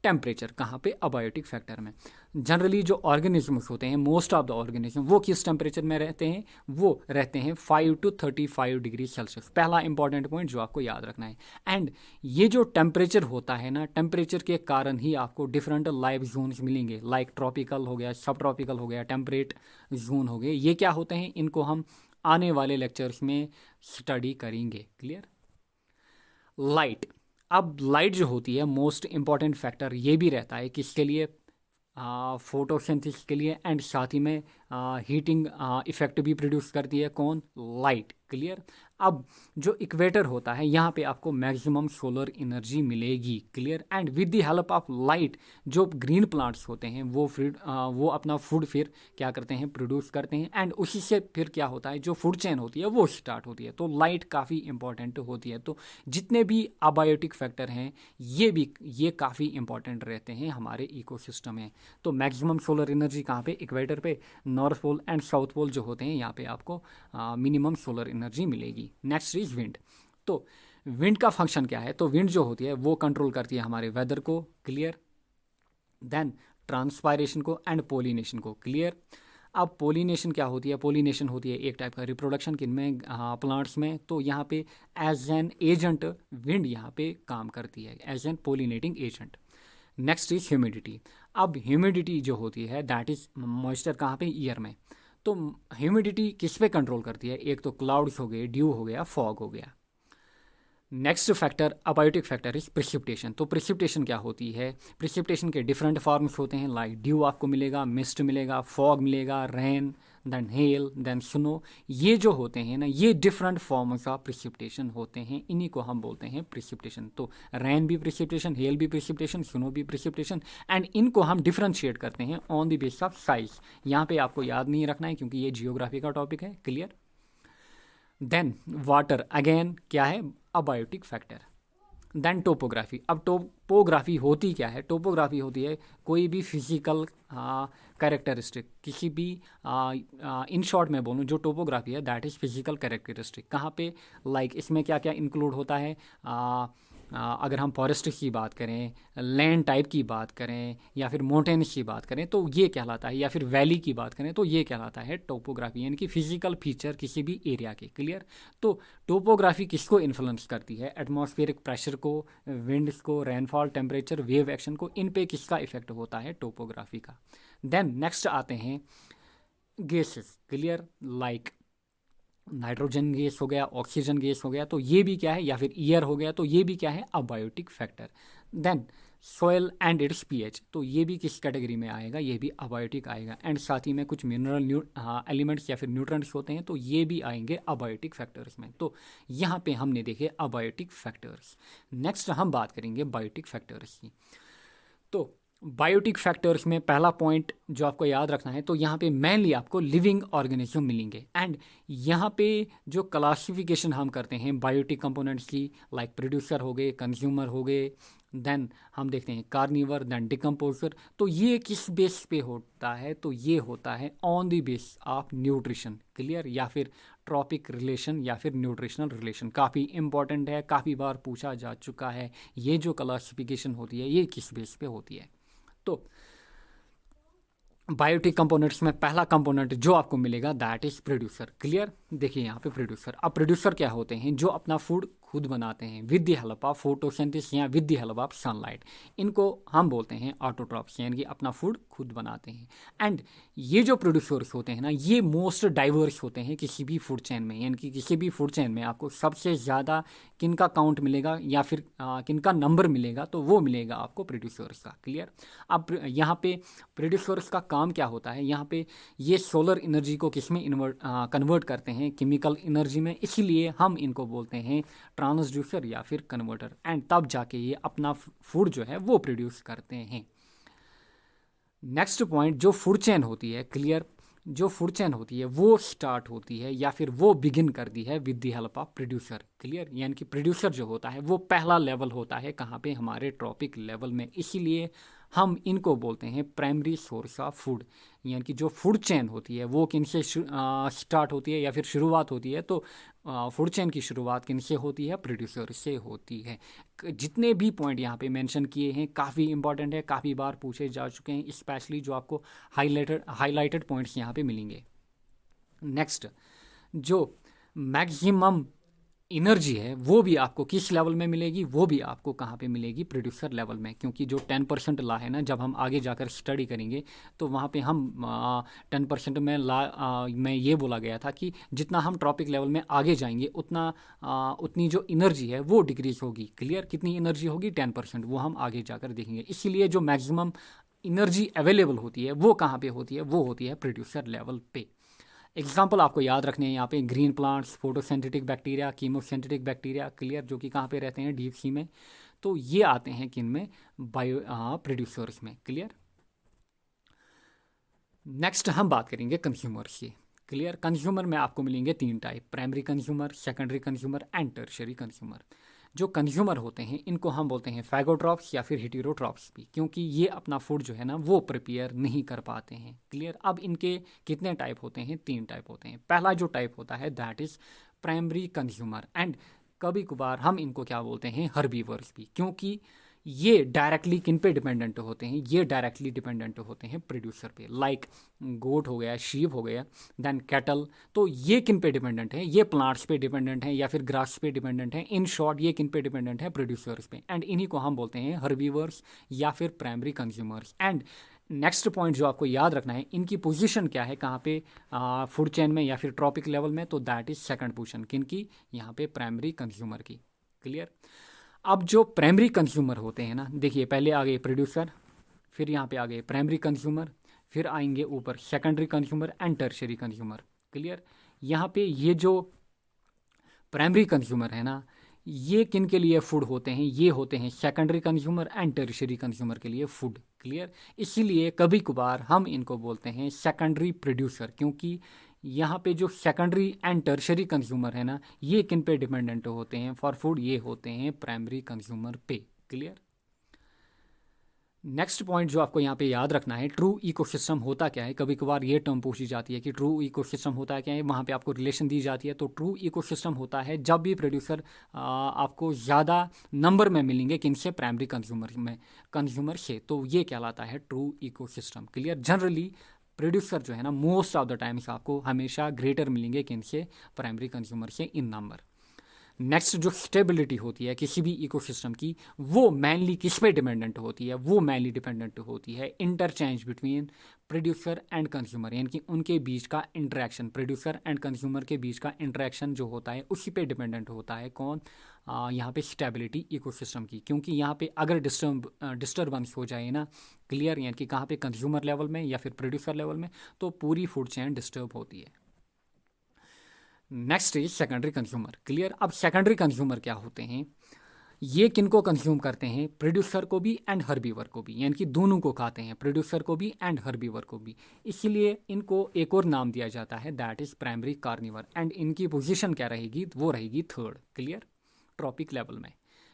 टेम्परेचर, कहाँ पे, अबायोटिक फैक्टर में। जनरली जो ऑर्गेनिजम्स होते हैं, मोस्ट ऑफ द ऑर्गेनिज्म वो किस टेम्परेचर में रहते हैं, वो रहते हैं 5 to 35 डिग्री सेल्सियस। पहला इंपॉर्टेंट पॉइंट जो आपको याद रखना है। एंड ये जो टेम्परेचर होता है ना, टेम्परेचर के कारण ही आपको डिफरेंट लाइफ जोन्स मिलेंगे, लाइक ट्रॉपिकल हो गया, सब ट्रॉपिकल हो गया, टेम्परेट जोन हो गए। ये क्या होते हैं, इनको हम आने वाले लेक्चर्स में स्टडी करेंगे। क्लियर। लाइट। अब लाइट जो होती है मोस्ट इंपॉर्टेंट फैक्टर ये भी रहता है किसके लिए, फोटोसिंथेसिस के लिए, एंड साथ ही में हीटिंग इफेक्ट भी प्रोड्यूस करती है कौन, लाइट। क्लियर। अब जो इक्वेटर होता है यहाँ पे आपको मैक्सिमम सोलर एनर्जी मिलेगी। Clear. And with the help of light जो ग्रीन प्लांट्स होते हैं वो अपना फूड फिर क्या करते हैं, प्रोड्यूस करते हैं, एंड उसी से फिर क्या होता है, जो फूड चेन होती है वो स्टार्ट होती है। तो लाइट काफ़ी इंपॉर्टेंट होती है। तो जितने भी अबायोटिक फैक्टर हैं ये काफ़ी इंपॉर्टेंट रहते हैं हमारे इकोसिस्टम में। तो मैक्सिमम सोलर एनर्जी कहाँ पे, इक्वेटर पे, north pole and south pole जो होते हैं यहाँ पे आपको मिनिमम सोलर एनर्जी मिलेगी। Next is wind. तो विंड का फंक्शन क्या है, तो विंड जो होती है वो कंट्रोल करती है हमारे वेदर को। क्लियर। देन ट्रांसपायरेशन को एंड पोलिनेशन को। क्लियर। अब पोलिनेशन क्या होती है, पोलिनेशन होती है एक टाइप का रिप्रोडक्शन किन में, प्लांट्स में। तो यहाँ पे एज एन एजेंट विंड यहाँ पे काम करती है, as an pollinating agent. Next is humidity. अब ह्यूमिडिटी जो होती है दैट इज मॉइस्चर कहाँ पे, ईयर में। तो ह्यूमिडिटी किस पे कंट्रोल करती है, एक तो क्लाउड्स हो गए, ड्यू हो गया, फॉग हो गया। Next factor abiotic factor is precipitation. तो प्रिसिपिटेशन क्या होती है, प्रिसिपिटेशन के डिफरेंट फॉर्म्स होते हैं, लाइक ड्यू आपको मिलेगा, मिस्ट मिलेगा, फॉग मिलेगा, rain, then hail, then snow. ये जो होते हैं ना ये डिफरेंट फॉर्म्स ऑफ प्रिसिपिटेशन होते हैं, इन्हीं को हम बोलते हैं प्रिसिपिटेशन। तो रेन भी प्रिसिपिटेशन, हेल भी प्रिसिपिटेशन, स्नो भी प्रिसिपिटेशन, एंड इनको हम डिफरेंशिएट करते हैं on the basis of size. यहाँ पे आपको याद नहीं रखना है क्योंकि ये जियोग्राफी का टॉपिक है। क्लियर। देन वाटर अगेन क्या है, अबायोटिक फैक्टर। Then topography. अब टोपोग्राफी होती क्या है, टोपोग्राफी होती है कोई भी फिजिकल कैरेक्टरिस्टिक, किसी भी इन शॉर्ट में बोलूँ जो टोपोग्राफी है दैट इज़ फिजिकल कैरेक्टरिस्टिक। कहाँ पे, लाइक इसमें क्या क्या इंक्लूड होता है, अगर हम फॉरेस्ट की बात करें, लैंड टाइप की बात करें, या फिर माउंटेन्स की बात करें तो ये कहलाता है, या फिर वैली की बात करें तो ये कहलाता है टोपोग्राफी, यानी कि फिजिकल फीचर किसी भी एरिया के। क्लियर। तो टोपोग्राफी किसको इन्फ्लुएंस करती है, एटमॉस्फेरिक प्रेशर को, विंड्स को, रेनफॉल, टेम्परेचर, वेव एक्शन को, इन पे किसका इफेक्ट होता है, टोपोग्राफी का। देन नेक्स्ट आते हैं gases, clear, like nitrogen gas हो गया, ऑक्सीजन गैस हो गया, तो ये भी क्या है, या फिर एयर हो गया, तो ये भी क्या है, abiotic factor. Then soil and its pH, तो ये भी किस कैटेगरी में आएगा, ये भी अबायोटिक आएगा। एंड साथ ही में कुछ मिनरल एलिमेंट्स या फिर न्यूट्रंट्स होते हैं, तो ये भी आएंगे अबायोटिक फैक्टर्स में। तो यहाँ पे हमने देखे अबायोटिक फैक्टर्स। नेक्स्ट हम बात करेंगे बायोटिक फैक्टर्स की। तो बायोटिक फैक्टर्स में पहला पॉइंट जो आपको याद रखना है, तो यहाँ पे मेनली आपको लिविंग ऑर्गेनिज्म मिलेंगे। एंड यहाँ पे जो क्लासिफिकेशन हम करते हैं बायोटिक कंपोनेंट्स की, लाइक प्रोड्यूसर हो गए, कंज्यूमर हो गए, देन हम देखते हैं कार्निवर, देन डिकम्पोजर। तो ये किस बेस पे होता है, तो ये होता है on the base of nutrition, clear, या फिर ट्रॉपिक रिलेशन या फिर न्यूट्रिशनल रिलेशन। काफ़ी इंपॉर्टेंट है, काफ़ी बार पूछा जा चुका है। ये जो क्लासिफिकेशन होती है ये किस बेस पे होती है। तो बायोटिक कंपोनेंट्स में पहला कंपोनेंट जो आपको मिलेगा दैट इज प्रोड्यूसर, क्लियर। देखिए यहाँ पे प्रोड्यूसर, अब प्रोड्यूसर क्या होते हैं, जो अपना फूड खुद बनाते हैं with the help of photosynthesis या with the help of sunlight. इनको हम बोलते हैं ऑटोट्रॉप्स, यानी कि अपना फूड खुद बनाते हैं। एंड ये जो प्रोड्यूसर्स होते हैं ना, ये मोस्ट डाइवर्स होते हैं किसी भी फूड चेन में, यानी कि किसी भी फूड चेन में आपको सबसे ज़्यादा किनका काउंट मिलेगा या फिर किनका नंबर मिलेगा, तो वो मिलेगा आपको प्रोड्यूसर्स का, क्लियर। अब यहाँ पे प्रोड्यूसर्स का काम क्या होता है, यहाँ पे ये सोलर एनर्जी को किस में कन्वर्ट करते हैं, केमिकल एनर्जी में, इसीलिए हम इनको बोलते हैं ट्रांसड्यूसर या फिर कन्वर्टर। एंड तब जाके ये अपना फूड जो है वो प्रोड्यूस करते हैं। नेक्स्ट पॉइंट, जो फूड चेन होती है, क्लियर, जो फूड चेन होती है वो स्टार्ट होती है या फिर वो बिगिन करती है with the help of producer, clear. यानी कि प्रोड्यूसर जो होता है वो पहला लेवल होता है कहाँ पे, हमारे ट्रॉपिक लेवल में, इसीलिए हम इनको बोलते हैं प्राइमरी सोर्स ऑफ फूड। यानी कि जो फूड चेन होती है वो किन से स्टार्ट होती है या फिर शुरुआत होती है, तो फूड चेन की शुरुआत किन से होती है, प्रोड्यूसर से होती है। जितने भी पॉइंट यहाँ पे मेंशन किए हैं काफ़ी इंपॉर्टेंट है, काफ़ी बार पूछे जा चुके हैं, स्पेशली जो आपको हाईलाइटेड पॉइंट्स यहाँ पे मिलेंगे। नेक्स्ट, जो मैक्सिमम एनर्जी है वो भी आपको किस लेवल में मिलेगी, वो भी आपको कहाँ पे मिलेगी, प्रोड्यूसर लेवल में। क्योंकि जो 10% ला है ना, जब हम आगे जाकर स्टडी करेंगे तो वहाँ पे हम 10% में में ये बोला गया था कि जितना हम ट्रॉपिक लेवल में आगे जाएंगे उतनी जो एनर्जी है वो डिक्रीज होगी, क्लियर। कितनी एनर्जी होगी, 10%, वो हम आगे जाकर देखेंगे। इसीलिए जो मैक्सिमम एनर्जी अवेलेबल होती है वो कहाँ पे होती है, वो होती है प्रोड्यूसर लेवल पे। एग्जाम्पल आपको याद रखने हैं यहाँ पे, green plants, photosynthetic bacteria, chemosynthetic bacteria, clear, जो कि कहाँ पे रहते हैं, डीप सी में। तो ये आते हैं किन में, बायो प्रोड्यूसर्स में, क्लियर। नेक्स्ट हम बात करेंगे कंज्यूमर्स की, क्लियर। कंज्यूमर में आपको मिलेंगे 3 type, primary consumer, secondary consumer and tertiary consumer. जो कंज्यूमर होते हैं इनको हम बोलते हैं फैगोट्रॉप्स या फिर हेटेरोट्रॉप्स भी, क्योंकि ये अपना फूड जो है ना वो प्रिपेयर नहीं कर पाते हैं, क्लियर। अब इनके कितने टाइप होते हैं, 3 टाइप होते हैं। पहला जो टाइप होता है that is primary consumer, and कभी कभार हम इनको क्या बोलते हैं, हर्बीवर्स भी, क्योंकि ये डायरेक्टली किन पे डिपेंडेंट होते हैं, ये डायरेक्टली डिपेंडेंट होते हैं प्रोड्यूसर पे, लाइक गोट हो गया, शीप हो गया, देन कैटल। तो ये किन पे डिपेंडेंट है, ये प्लांट्स पे डिपेंडेंट है या फिर ग्रास पे डिपेंडेंट है। इन शॉर्ट ये किन पे डिपेंडेंट है, प्रोड्यूसर्स पे। एंड इन्हीं को हम बोलते हैं हर्बीवर्स या फिर primary consumers. And next point जो आपको याद रखना है, इनकी पोजीशन क्या है, कहाँ पे फूड चेन में या फिर ट्रॉपिक लेवल में, तो दैट इज सेकंड पोजीशन किनकी, यहाँ पे प्राइमरी कंज्यूमर की, क्लियर। अब जो प्राइमरी कंज्यूमर होते हैं ना, देखिए पहले आ गए प्रोड्यूसर, फिर यहाँ पे आ गए प्राइमरी कंज्यूमर, फिर आएंगे ऊपर secondary consumer and tertiary consumer, clear. यहाँ पे ये जो प्राइमरी कंज्यूमर है ना, ये किन के लिए फूड होते हैं, ये होते हैं secondary consumer and tertiary consumer के लिए फूड, क्लियर। इसीलिए कभी कभार हम इनको बोलते हैं सेकेंडरी प्रोड्यूसर, क्योंकि यहाँ पे जो सेकेंडरी एंड टर्शियरी कंज्यूमर है ना, ये किन पे डिपेंडेंट होते हैं फॉर फूड, ये होते हैं प्राइमरी कंज्यूमर पे, क्लियर। नेक्स्ट पॉइंट जो आपको यहाँ पे याद रखना है, ट्रू इकोसिस्टम होता क्या है। कभी कभार ये टर्म पूछी जाती है कि ट्रू इकोसिस्टम होता है क्या है, वहाँ पे आपको रिलेशन दी जाती है। तो ट्रू इकोसिस्टम होता है जब भी प्रोड्यूसर आपको ज़्यादा नंबर में मिलेंगे किनसे, प्राइमरी कंज्यूमर से, तो ये कहलाता है true ecosystem, clear. Generally producer जो है ना, मोस्ट ऑफ द टाइम्स आपको हमेशा ग्रेटर मिलेंगे किनसे, प्राइमरी कंज्यूमर से इन नंबर। नेक्स्ट जो स्टेबिलिटी होती है किसी भी इकोसिस्टम की, वो मेनली किस पे डिपेंडेंट होती है? वो मेनली डिपेंडेंट होती है interchange between producer and consumer, यानी कि उनके बीच का इंटरेक्शन, प्रोड्यूसर एंड कंज्यूमर के बीच का इंटरेक्शन जो होता है उसी पे डिपेंडेंट होता है कौन, यहाँ पे स्टेबिलिटी इकोसिस्टम की। क्योंकि यहाँ पे अगर डिस्टर्बेंस हो जाए ना, क्लियर, यानी कि कहाँ पे कंज्यूमर लेवल में या फिर प्रोड्यूसर लेवल में, तो पूरी फूड चेन डिस्टर्ब होती है। Next is secondary consumer, clear. अब सेकेंडरी कंज्यूमर क्या होते हैं? ये किनको कंज्यूम करते हैं? प्रोड्यूसर को भी एंड हर्बीवर को भी, यानी कि दोनों को खाते हैं, प्रोड्यूसर को भी एंड हर्बीवर को भी। इसीलिए इनको एक और नाम दिया जाता है, that is primary carnivore. And इनकी पोजीशन क्या रहेगी? वो रहेगी थर्ड, क्लियर, ट्रॉपिक लेवल में।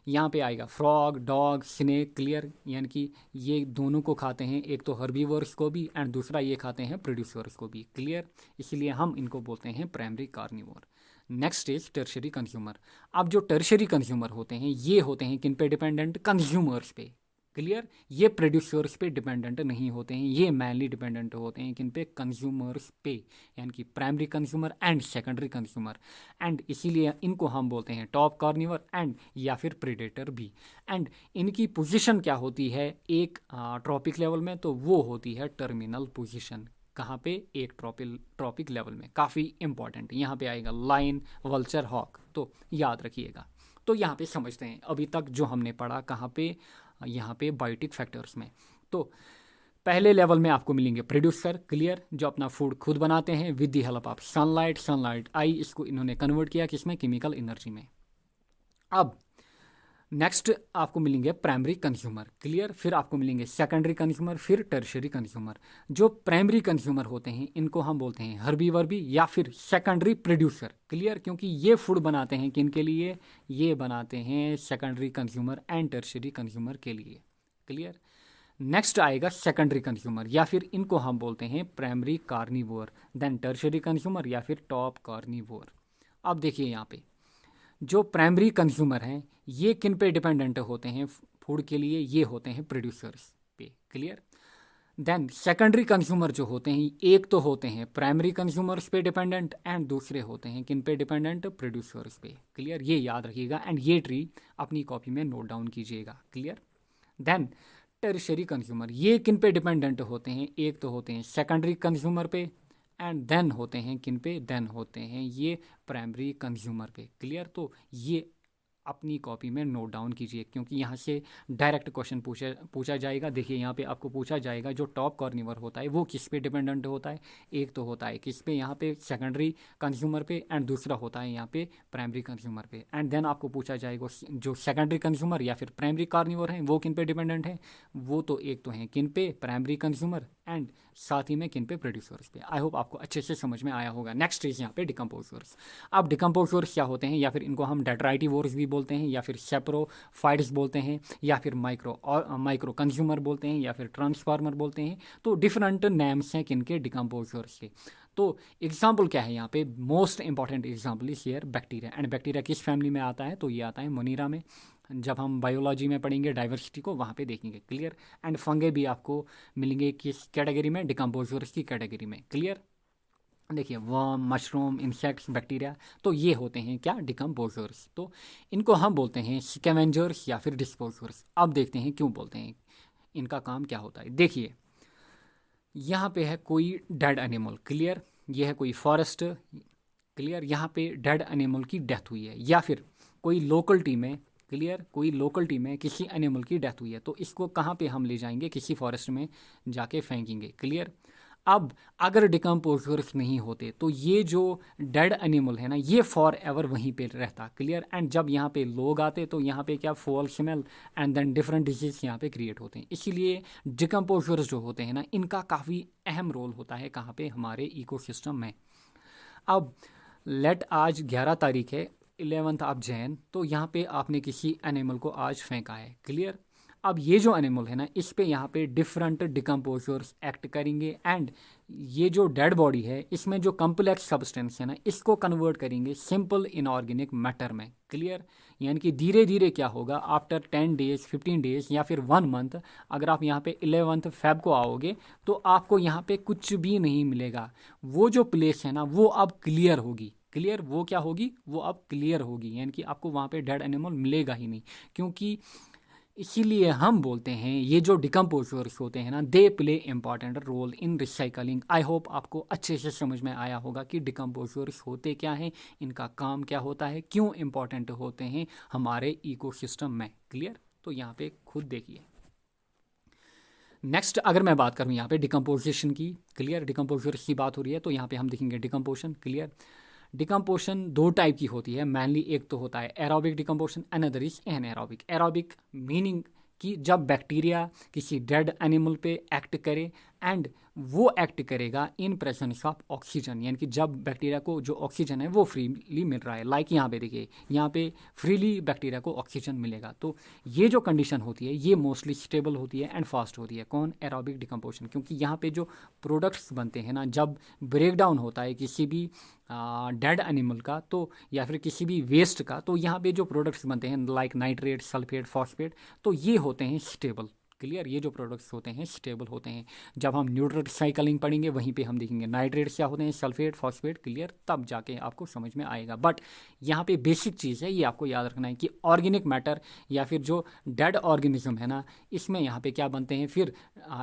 यहाँ पे आएगा फ्रॉग, डॉग, स्नेक, क्लियर, यानी कि ये दोनों को खाते हैं, एक तो हर्बीवर्स को भी एंड दूसरा ये खाते हैं प्रोड्यूसर्स को भी, क्लियर। इसीलिए हम इनको बोलते हैं primary carnivore. Next is tertiary consumer. अब जो टर्शरी कंज्यूमर होते हैं ये होते हैं किन पे डिपेंडेंट? कंज्यूमर्स पे, क्लियर। ये प्रोड्यूसर्स पे डिपेंडेंट नहीं होते हैं, ये मेनली डिपेंडेंट होते हैं किन पे? कंज्यूमर्स पे, यानी कि primary consumer and secondary consumer. And इसीलिए इनको हम बोलते हैं टॉप कार्निवर एंड या फिर प्रेडेटर भी। एंड इनकी पोजीशन क्या होती है एक ट्रॉपिक लेवल में? तो वो होती है टर्मिनल पोजीशन। कहाँ पे? एक ट्रॉपिक लेवल में। काफ़ी इंपॉर्टेंट, यहाँ पे आएगा लाइन, वल्चर, हॉक, तो याद रखिएगा। तो यहाँ पे समझते हैं अभी तक जो हमने पढ़ा कहाँ पे, यहाँ पे बायोटिक फैक्टर्स में। तो पहले लेवल में आपको मिलेंगे प्रोड्यूसर, क्लियर, जो अपना फूड खुद बनाते हैं with the help of sunlight आई, इसको इन्होंने कन्वर्ट किया किसमें? केमिकल एनर्जी में। अब नेक्स्ट आपको मिलेंगे प्राइमरी कंज्यूमर, क्लियर। फिर आपको मिलेंगे सेकेंडरी कंज्यूमर, फिर टर्शरी कंज्यूमर। जो प्राइमरी कंज्यूमर होते हैं इनको हम बोलते हैं हर्बीवर भी या फिर सेकेंडरी प्रोड्यूसर, क्लियर, क्योंकि ये फूड बनाते हैं किन के लिए? ये बनाते हैं secondary consumer and tertiary consumer के लिए, क्लियर। नेक्स्ट आएगा सेकेंडरी कंज्यूमर, या फिर इनको हम बोलते हैं primary carnivore, then tertiary consumer या फिर टॉप कार्निवोर। अब देखिए यहाँ पे जो प्राइमरी कंज्यूमर हैं ये किन पे डिपेंडेंट होते हैं फूड के लिए? ये होते हैं प्रोड्यूसर्स पे, क्लियर। देन सेकेंडरी कंज्यूमर जो होते हैं एक तो होते हैं प्राइमरी कंज्यूमर्स पे डिपेंडेंट एंड दूसरे होते हैं किन पे डिपेंडेंट? प्रोड्यूसर्स पे, क्लियर। ये याद रखिएगा एंड ये ट्री अपनी कॉपी में नोट डाउन कीजिएगा, क्लियर। देन टर्शरी कंज्यूमर, ये किन पे डिपेंडेंट होते हैं? एक तो होते हैं सेकेंडरी कंज्यूमर पे एंड देन होते हैं किन पे? देन होते हैं ये प्राइमरी कंज्यूमर पे, क्लियर। तो ये अपनी कॉपी में नोट डाउन कीजिए क्योंकि यहाँ से डायरेक्ट क्वेश्चन पूछा जाएगा। देखिए यहाँ पे आपको पूछा जाएगा जो टॉप कार्निवर होता है वो किस पे डिपेंडेंट होता है? एक तो होता है किस पे? यहाँ पे सेकेंडरी कंज्यूमर पे एंड दूसरा होता है यहाँ पे प्राइमरी कंज्यूमर पे। एंड देन आपको पूछा जाएगा जो सेकेंडरी कंज्यूमर या फिर प्राइमरी कार्निवर हैं वो किन पे डिपेंडेंट है? वो तो एक तो हैं किन पे? प्राइमरी कंज्यूमर एंड साथ ही में किन पे? प्रोड्यूसर्स पे। आई होप आपको अच्छे से समझ में आया होगा। नेक्स्ट इज यहाँ पे डिकम्पोजर्स। अब डिकम्पोजर्स क्या होते हैं? या फिर इनको हम डेट्राइटिवोर्स भी बोलते हैं या फिर सेप्रोफाइट्स बोलते हैं या फिर माइक्रो कंज्यूमर बोलते हैं या फिर ट्रांसफार्मर बोलते हैं। तो डिफरेंट नेम्स हैं किनके? डिकम्पोजर्स के। तो एग्जाम्पल क्या है यहाँ पे? Most important example is here bacteria. And bacteria किस फैमिली में आता है? तो ये आता है मोनीरा में। जब हम बायोलॉजी में पढ़ेंगे डाइवर्सिटी को वहाँ पे देखेंगे, क्लियर। एंड फंगे भी आपको मिलेंगे किस कैटेगरी में? डिकम्पोजर्स की कैटेगरी में, क्लियर। देखिए वर्म, मशरूम, इंसेक्ट्स, बैक्टीरिया, तो ये होते हैं क्या? डिकम्पोजर्स। तो इनको हम बोलते हैं स्कैवेंजर्स या फिर डिस्पोजर्स। अब देखते हैं क्यों बोलते हैं, इनका काम क्या होता है। देखिए यहाँ पे है कोई डेड एनिमल, क्लियर, ये है कोई फॉरेस्ट, क्लियर, यहाँ पे डेड एनिमल की डेथ हुई है या फिर कोई लोकलिटी में, क्लियर, कोई लोकलिटी में किसी एनिमल की डेथ हुई है तो इसको कहाँ पे हम ले जाएंगे? किसी फॉरेस्ट में जाके फेंकेंगे, क्लियर। अब अगर डिकम्पोजर्स नहीं होते तो ये जो डेड एनिमल है ना ये फॉर एवर वहीं पे रहता, क्लियर। एंड जब यहाँ पे लोग आते तो यहाँ पे क्या? Foul smell and then different disease यहाँ पे क्रिएट होते हैं। इसीलिए डिकम्पोजर्स जो होते हैं ना इनका काफ़ी अहम रोल होता है कहाँ पे? हमारे इकोसिस्टम में। अब लेट आज 11 तारीख है, 11th ऑफ जैन, तो यहाँ पे आपने किसी एनिमल को आज फेंका है, क्लियर। अब ये जो एनिमल है ना इस पे यहाँ पे डिफरेंट डिकम्पोजर्स एक्ट करेंगे एंड ये जो डेड बॉडी है इसमें जो कम्प्लेक्स सब्सटेंस है ना इसको कन्वर्ट करेंगे सिंपल इनऑर्गेनिक मैटर में, क्लियर। यानी कि धीरे धीरे क्या होगा? आफ्टर 10 डेज, 15 डेज या फिर 1 मंथ, अगर आप यहाँ पे 11th फेब को आओगे तो आपको यहाँ पे कुछ भी नहीं मिलेगा। वो जो प्लेस है ना वो अब क्लियर होगी, क्लियर, वो क्या होगी, वो अब क्लियर होगी, यानी कि आपको वहाँ पे डेड एनिमल मिलेगा ही नहीं। क्योंकि इसीलिए हम बोलते हैं ये जो डिकम्पोजर्स होते हैं ना, they play important role in recycling. I hope आपको अच्छे से समझ में आया होगा कि डिकम्पोजर्स होते क्या हैं, इनका काम क्या होता है, क्यों इम्पॉर्टेंट होते हैं हमारे इकोसिस्टम में। क्लियर, तो यहाँ पे खुद देखिए। नेक्स्ट अगर मैं बात करूँ यहाँ पे डिकम्पोजिशन की, क्लियर, डिकम्पोजर्स की बात हो रही है, तो यहाँ पे हम देखेंगे डिकम्पोजिशन। क्लियर, डिकम्पोजिशन दो टाइप की होती है मेनली। एक तो होता है aerobic decomposition, another is anaerobic. Aerobic meaning कि जब बैक्टीरिया किसी डेड एनिमल पे एक्ट करे एंड वो एक्ट करेगा इन प्रेजेंस ऑफ ऑक्सीजन, यानी कि जब बैक्टीरिया को जो ऑक्सीजन है वो फ्रीली मिल रहा है। लाइक यहाँ पे देखिए, यहाँ पे फ्रीली बैक्टीरिया को ऑक्सीजन मिलेगा। तो ये जो कंडीशन होती है ये मोस्टली स्टेबल होती है एंड फास्ट होती है। कौन? Aerobic decomposition. क्योंकि यहाँ पे जो प्रोडक्ट्स बनते हैं ना, जब ब्रेक डाउन होता है किसी भी डेड एनिमल का, तो या फिर किसी भी वेस्ट का, तो यहाँ पे जो प्रोडक्ट्स बनते हैं लाइक नाइट्रेट, सल्फेट, फॉस्फेट, तो ये होते हैं स्टेबल। क्लियर, ये जो प्रोडक्ट्स होते हैं स्टेबल होते हैं। जब हम न्यूट्रल साइकिलिंग पढ़ेंगे वहीं पे हम देखेंगे नाइट्रेट क्या होते हैं, सल्फेट, फॉस्फेट। क्लियर, तब जाके आपको समझ में आएगा। बट यहाँ पे बेसिक चीज़ है, ये आपको याद रखना है कि ऑर्गेनिक मैटर या फिर जो डेड ऑर्गेनिज्म है ना, इसमें यहाँ पे क्या बनते हैं, फिर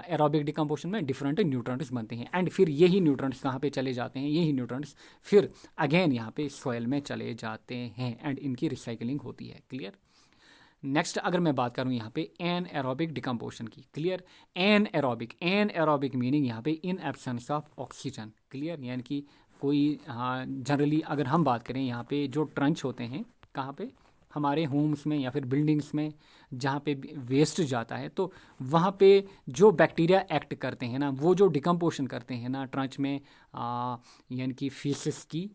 एरोबिक डिकम्पोजिशन में डिफरेंट न्यूट्रंट्स बनते हैं एंड फिर यही न्यूट्रंट्स कहाँ पे चले जाते हैं, यही न्यूट्रंट्स फिर अगेन यहाँ पे सॉइल में चले जाते हैं एंड इनकी रिसाइकलिंग होती है। क्लियर, नेक्स्ट अगर मैं बात करूं यहाँ पे एन एरोबिक डिकम्पोजिशन की। क्लियर, एन एरोबिक मीनिंग यहाँ पे in absence of oxygen. Clear, यानी कि कोई, हाँ, जनरली अगर हम बात करें यहाँ पे जो ट्रंच होते हैं कहाँ पे, हमारे होम्स में या फिर बिल्डिंग्स में जहाँ पे वेस्ट जाता है, तो वहाँ पे जो बैक्टीरिया एक्ट करते हैं ना, वो जो डिकम्पोजिशन करते हैं ना ट्रंच में, यानी कि फीसेस की,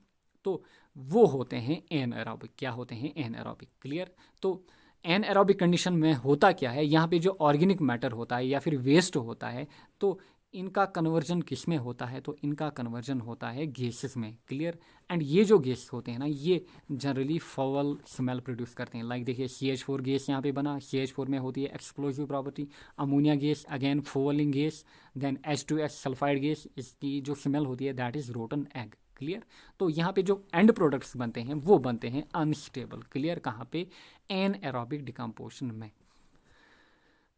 तो वो होते हैं एन एरोबिक। क्या होते हैं? Anaerobic. क्लियर, तो एन एरोबिक कंडीशन में होता क्या है, यहाँ पे जो ऑर्गेनिक मैटर होता है या फिर वेस्ट होता है, तो इनका कन्वर्जन किस में होता है, तो इनका कन्वर्जन होता है गैसेस में। क्लियर, एंड ये जो गैस होते हैं ना, ये जनरली फाउल स्मेल प्रोड्यूस करते हैं। लाइक देखिए CH4 गैस यहाँ पे बना, CH4 में होती है explosive property. Ammonia gas again falling gas, then H2S sulphide gas, इसकी जो स्मेल होती है that is rotten egg. Clear, तो यहाँ पे जो एंड प्रोडक्ट्स बनते हैं वो बनते हैं अनस्टेबल। क्लियर, कहाँ पे? एन एरोबिक डिकम्पोजिशन में।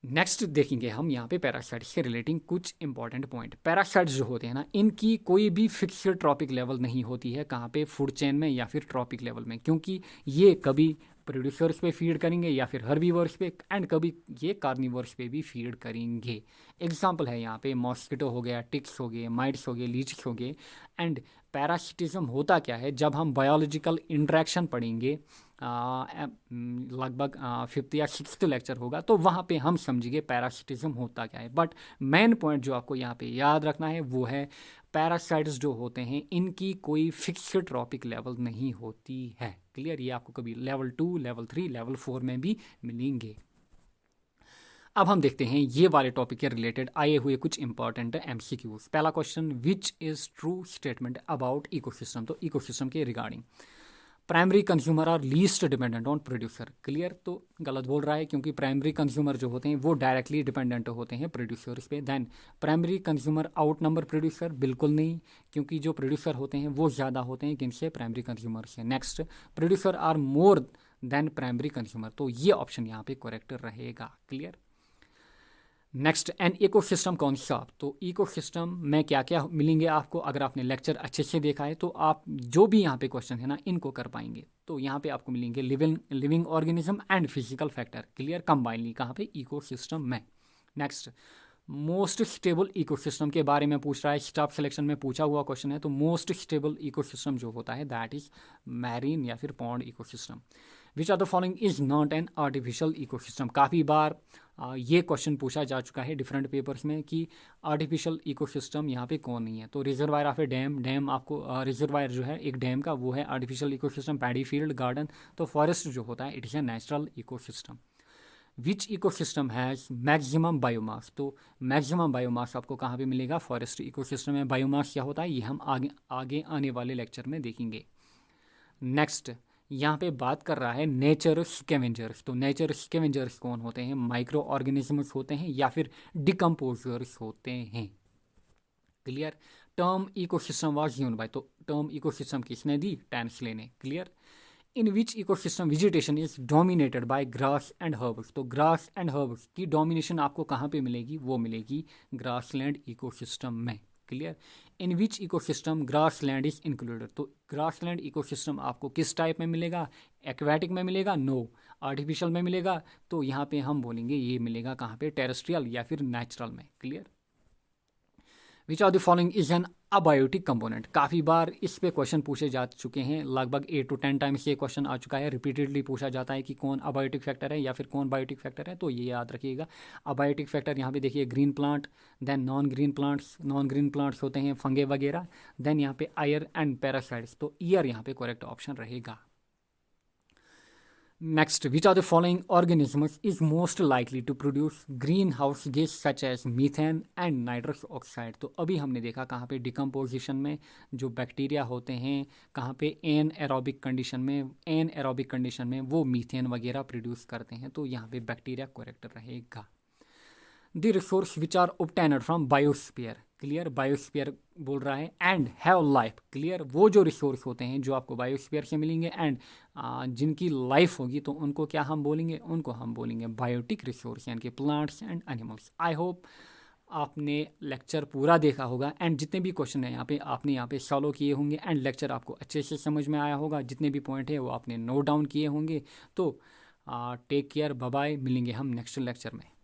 नेक्स्ट देखेंगे हम यहाँ पे पैरासाइट्स के रिलेटिंग कुछ इंपॉर्टेंट पॉइंट। पैरासाइट्स जो होते हैं ना, इनकी कोई भी फिक्स्ड ट्रॉपिक लेवल नहीं होती है, कहाँ पे? फूड चेन में या फिर ट्रॉपिक लेवल में। क्योंकि ये कभी प्रोड्यूसर्स पे फीड करेंगे या फिर हर्बीवर्स पे, एंड कभी ये कार्निवर्स पे भी फीड करेंगे। एग्जाम्पल है यहाँ पे मॉस्किटो हो गया, टिक्स हो गए, माइट्स हो गए, लीच हो गए। एंड पैरासिटिज्म होता क्या है, जब हम बायोलॉजिकल इंट्रैक्शन पढ़ेंगे, लगभग 5th या 6th लेक्चर होगा, तो वहाँ पे हम समझिए पैरासिटिज्म होता क्या है। बट मेन पॉइंट जो आपको यहाँ पे याद रखना है वो है पैरासाइट्स जो होते हैं इनकी कोई फिक्स्ड ट्रॉपिक लेवल नहीं होती है। क्लियर, ये आपको कभी लेवल 2, लेवल 3, लेवल 4 में भी मिलेंगे। अब हम देखते हैं ये वाले टॉपिक के रिलेटेड आए हुए कुछ इंपॉर्टेंट MCQs। पहला question, which is true statement about ecosystem, तो इकोसिस्टम के regarding. Primary consumer are least dependent on producer. Clear, तो गलत बोल रहा है, क्योंकि प्राइमरी कंज्यूमर जो होते हैं वो डायरेक्टली डिपेंडेंट होते हैं प्रोड्यूसर्स पे। Then primary consumer outnumber producer, बिल्कुल नहीं, क्योंकि जो प्रोड्यूसर होते हैं वो ज़्यादा होते हैं किनसे? प्राइमरी कंज्यूमर से। Next, producer are more than primary consumer, तो ये ऑप्शन यहाँ पे करेक्ट रहेगा। Clear, next, an ecosystem concept, तो इकोसिस्टम में क्या क्या मिलेंगे आपको, अगर आपने लेक्चर अच्छे से देखा है तो आप जो भी यहाँ पे क्वेश्चन है ना इनको कर पाएंगे। तो यहाँ पे आपको मिलेंगे living organism and physical factor. Clear, combinedly कहाँ पे? इकोसिस्टम में। नेक्स्ट, मोस्ट स्टेबल इकोसिस्टम के बारे में पूछ रहा है, स्टाफ सिलेक्शन में पूछा हुआ क्वेश्चन है। तो मोस्ट स्टेबल इकोसिस्टम जो होता है दैट इज मैरीन या फिर pond ecosystem. Which are the following is not an artificial ecosystem. काफ़ी बार ये क्वेश्चन पूछा जा चुका है डिफरेंट पेपर्स में कि आर्टिफिशियल इकोसिस्टम यहाँ पे कौन नहीं है। तो रिजर्वायर ऑफ ए डैम आपको रिजर्वायर जो है एक डैम का वो है artificial ecosystem. Paddy field, garden, तो फॉरेस्ट जो होता है it is a natural ecosystem. Which ecosystem has maximum biomass, तो मैक्सिमम बायोमास आपको कहाँ पे मिलेगा? फॉरेस्ट इकोसिस्टम में। बायोमास क्या होता है ये हम आगे आने वाले लेक्चर में देखेंगे। नेक्स्ट, यहाँ पे बात कर रहा है नेचर स्कैवेंजर्स। तो नेचर स्कैवेंजर्स कौन होते हैं? माइक्रो ऑर्गेनिजम्स होते हैं या फिर डिकम्पोजर्स होते हैं। क्लियर, टर्म इकोसिस्टम वाज यून बाय, तो टर्म इकोसिस्टम किसने दी? टैंसले ने। Clear. In which ecosystem vegetation is dominated by grass and herbs. तो ग्रास एंड हर्ब्स की डोमिनेशन आपको कहाँ पे मिलेगी? वो मिलेगी ग्रासलैंड इकोसिस्टम में। Clear. In which ecosystem grassland is included. तो ग्रासलैंड इकोसिस्टम आपको किस टाइप में मिलेगा? एक्वेटिक में मिलेगा? नो। आर्टिफिशियल में मिलेगा? तो यहाँ पे हम बोलेंगे ये मिलेगा कहाँ पे? टेरेस्ट्रियल या फिर नेचुरल में। Clear. Which are the following is an abiotic component. काफ़ी बार इस पे क्वेश्चन पूछे जा चुके हैं, लगभग 8 to 10 टाइम्स ये क्वेश्चन आ चुका है। रिपीटेडली पूछा जाता है कि कौन अबायोटिक फैक्टर है या फिर कौन बायोटिक फैक्टर है, तो ये याद रखिएगा। अबायोटिक फैक्टर यहाँ पे देखिए green plant, then non green plants. Non green plants होते हैं फंगे वगैरह, देन यहाँ पे आयर एंड पैरासाइट्स। तो ईयर यहाँ पे करेक्ट ऑप्शन रहेगा। Next, which of the following organisms is most likely to produce greenhouse gas such as methane and nitrous oxide? तो अभी हमने देखा कहाँ पे डिकम्पोजिशन में जो बैक्टीरिया होते हैं, कहाँ पे एनएरोबिक कंडीशन में वो मीथेन वगैरह प्रोड्यूस करते हैं। तो यहाँ पे बैक्टीरिया करेक्ट रहेगा। The resource which are obtained from biosphere. Clear. Biosphere बोल रहा है एंड हैव लाइफ। क्लियर। वो जो रिसोर्स होते हैं जो आपको बायोस्फीयर से मिलेंगे एंड जिनकी लाइफ होगी, तो उनको क्या हम बोलेंगे? उनको हम बोलेंगे बायोटिक रिसोर्स, यानी कि plants and animals. I hope आपने लेक्चर पूरा देखा होगा एंड जितने भी क्वेश्चन हैं यहाँ पे आपने यहाँ पे सॉल्व किए होंगे एंड लेक्चर आपको अच्छे से समझ में आया होगा। जितने भी पॉइंट है वो आपने नोट डाउन किए होंगे। तो टेक केयर, बाय बाय। मिलेंगे हम नेक्स्ट लेक्चर में।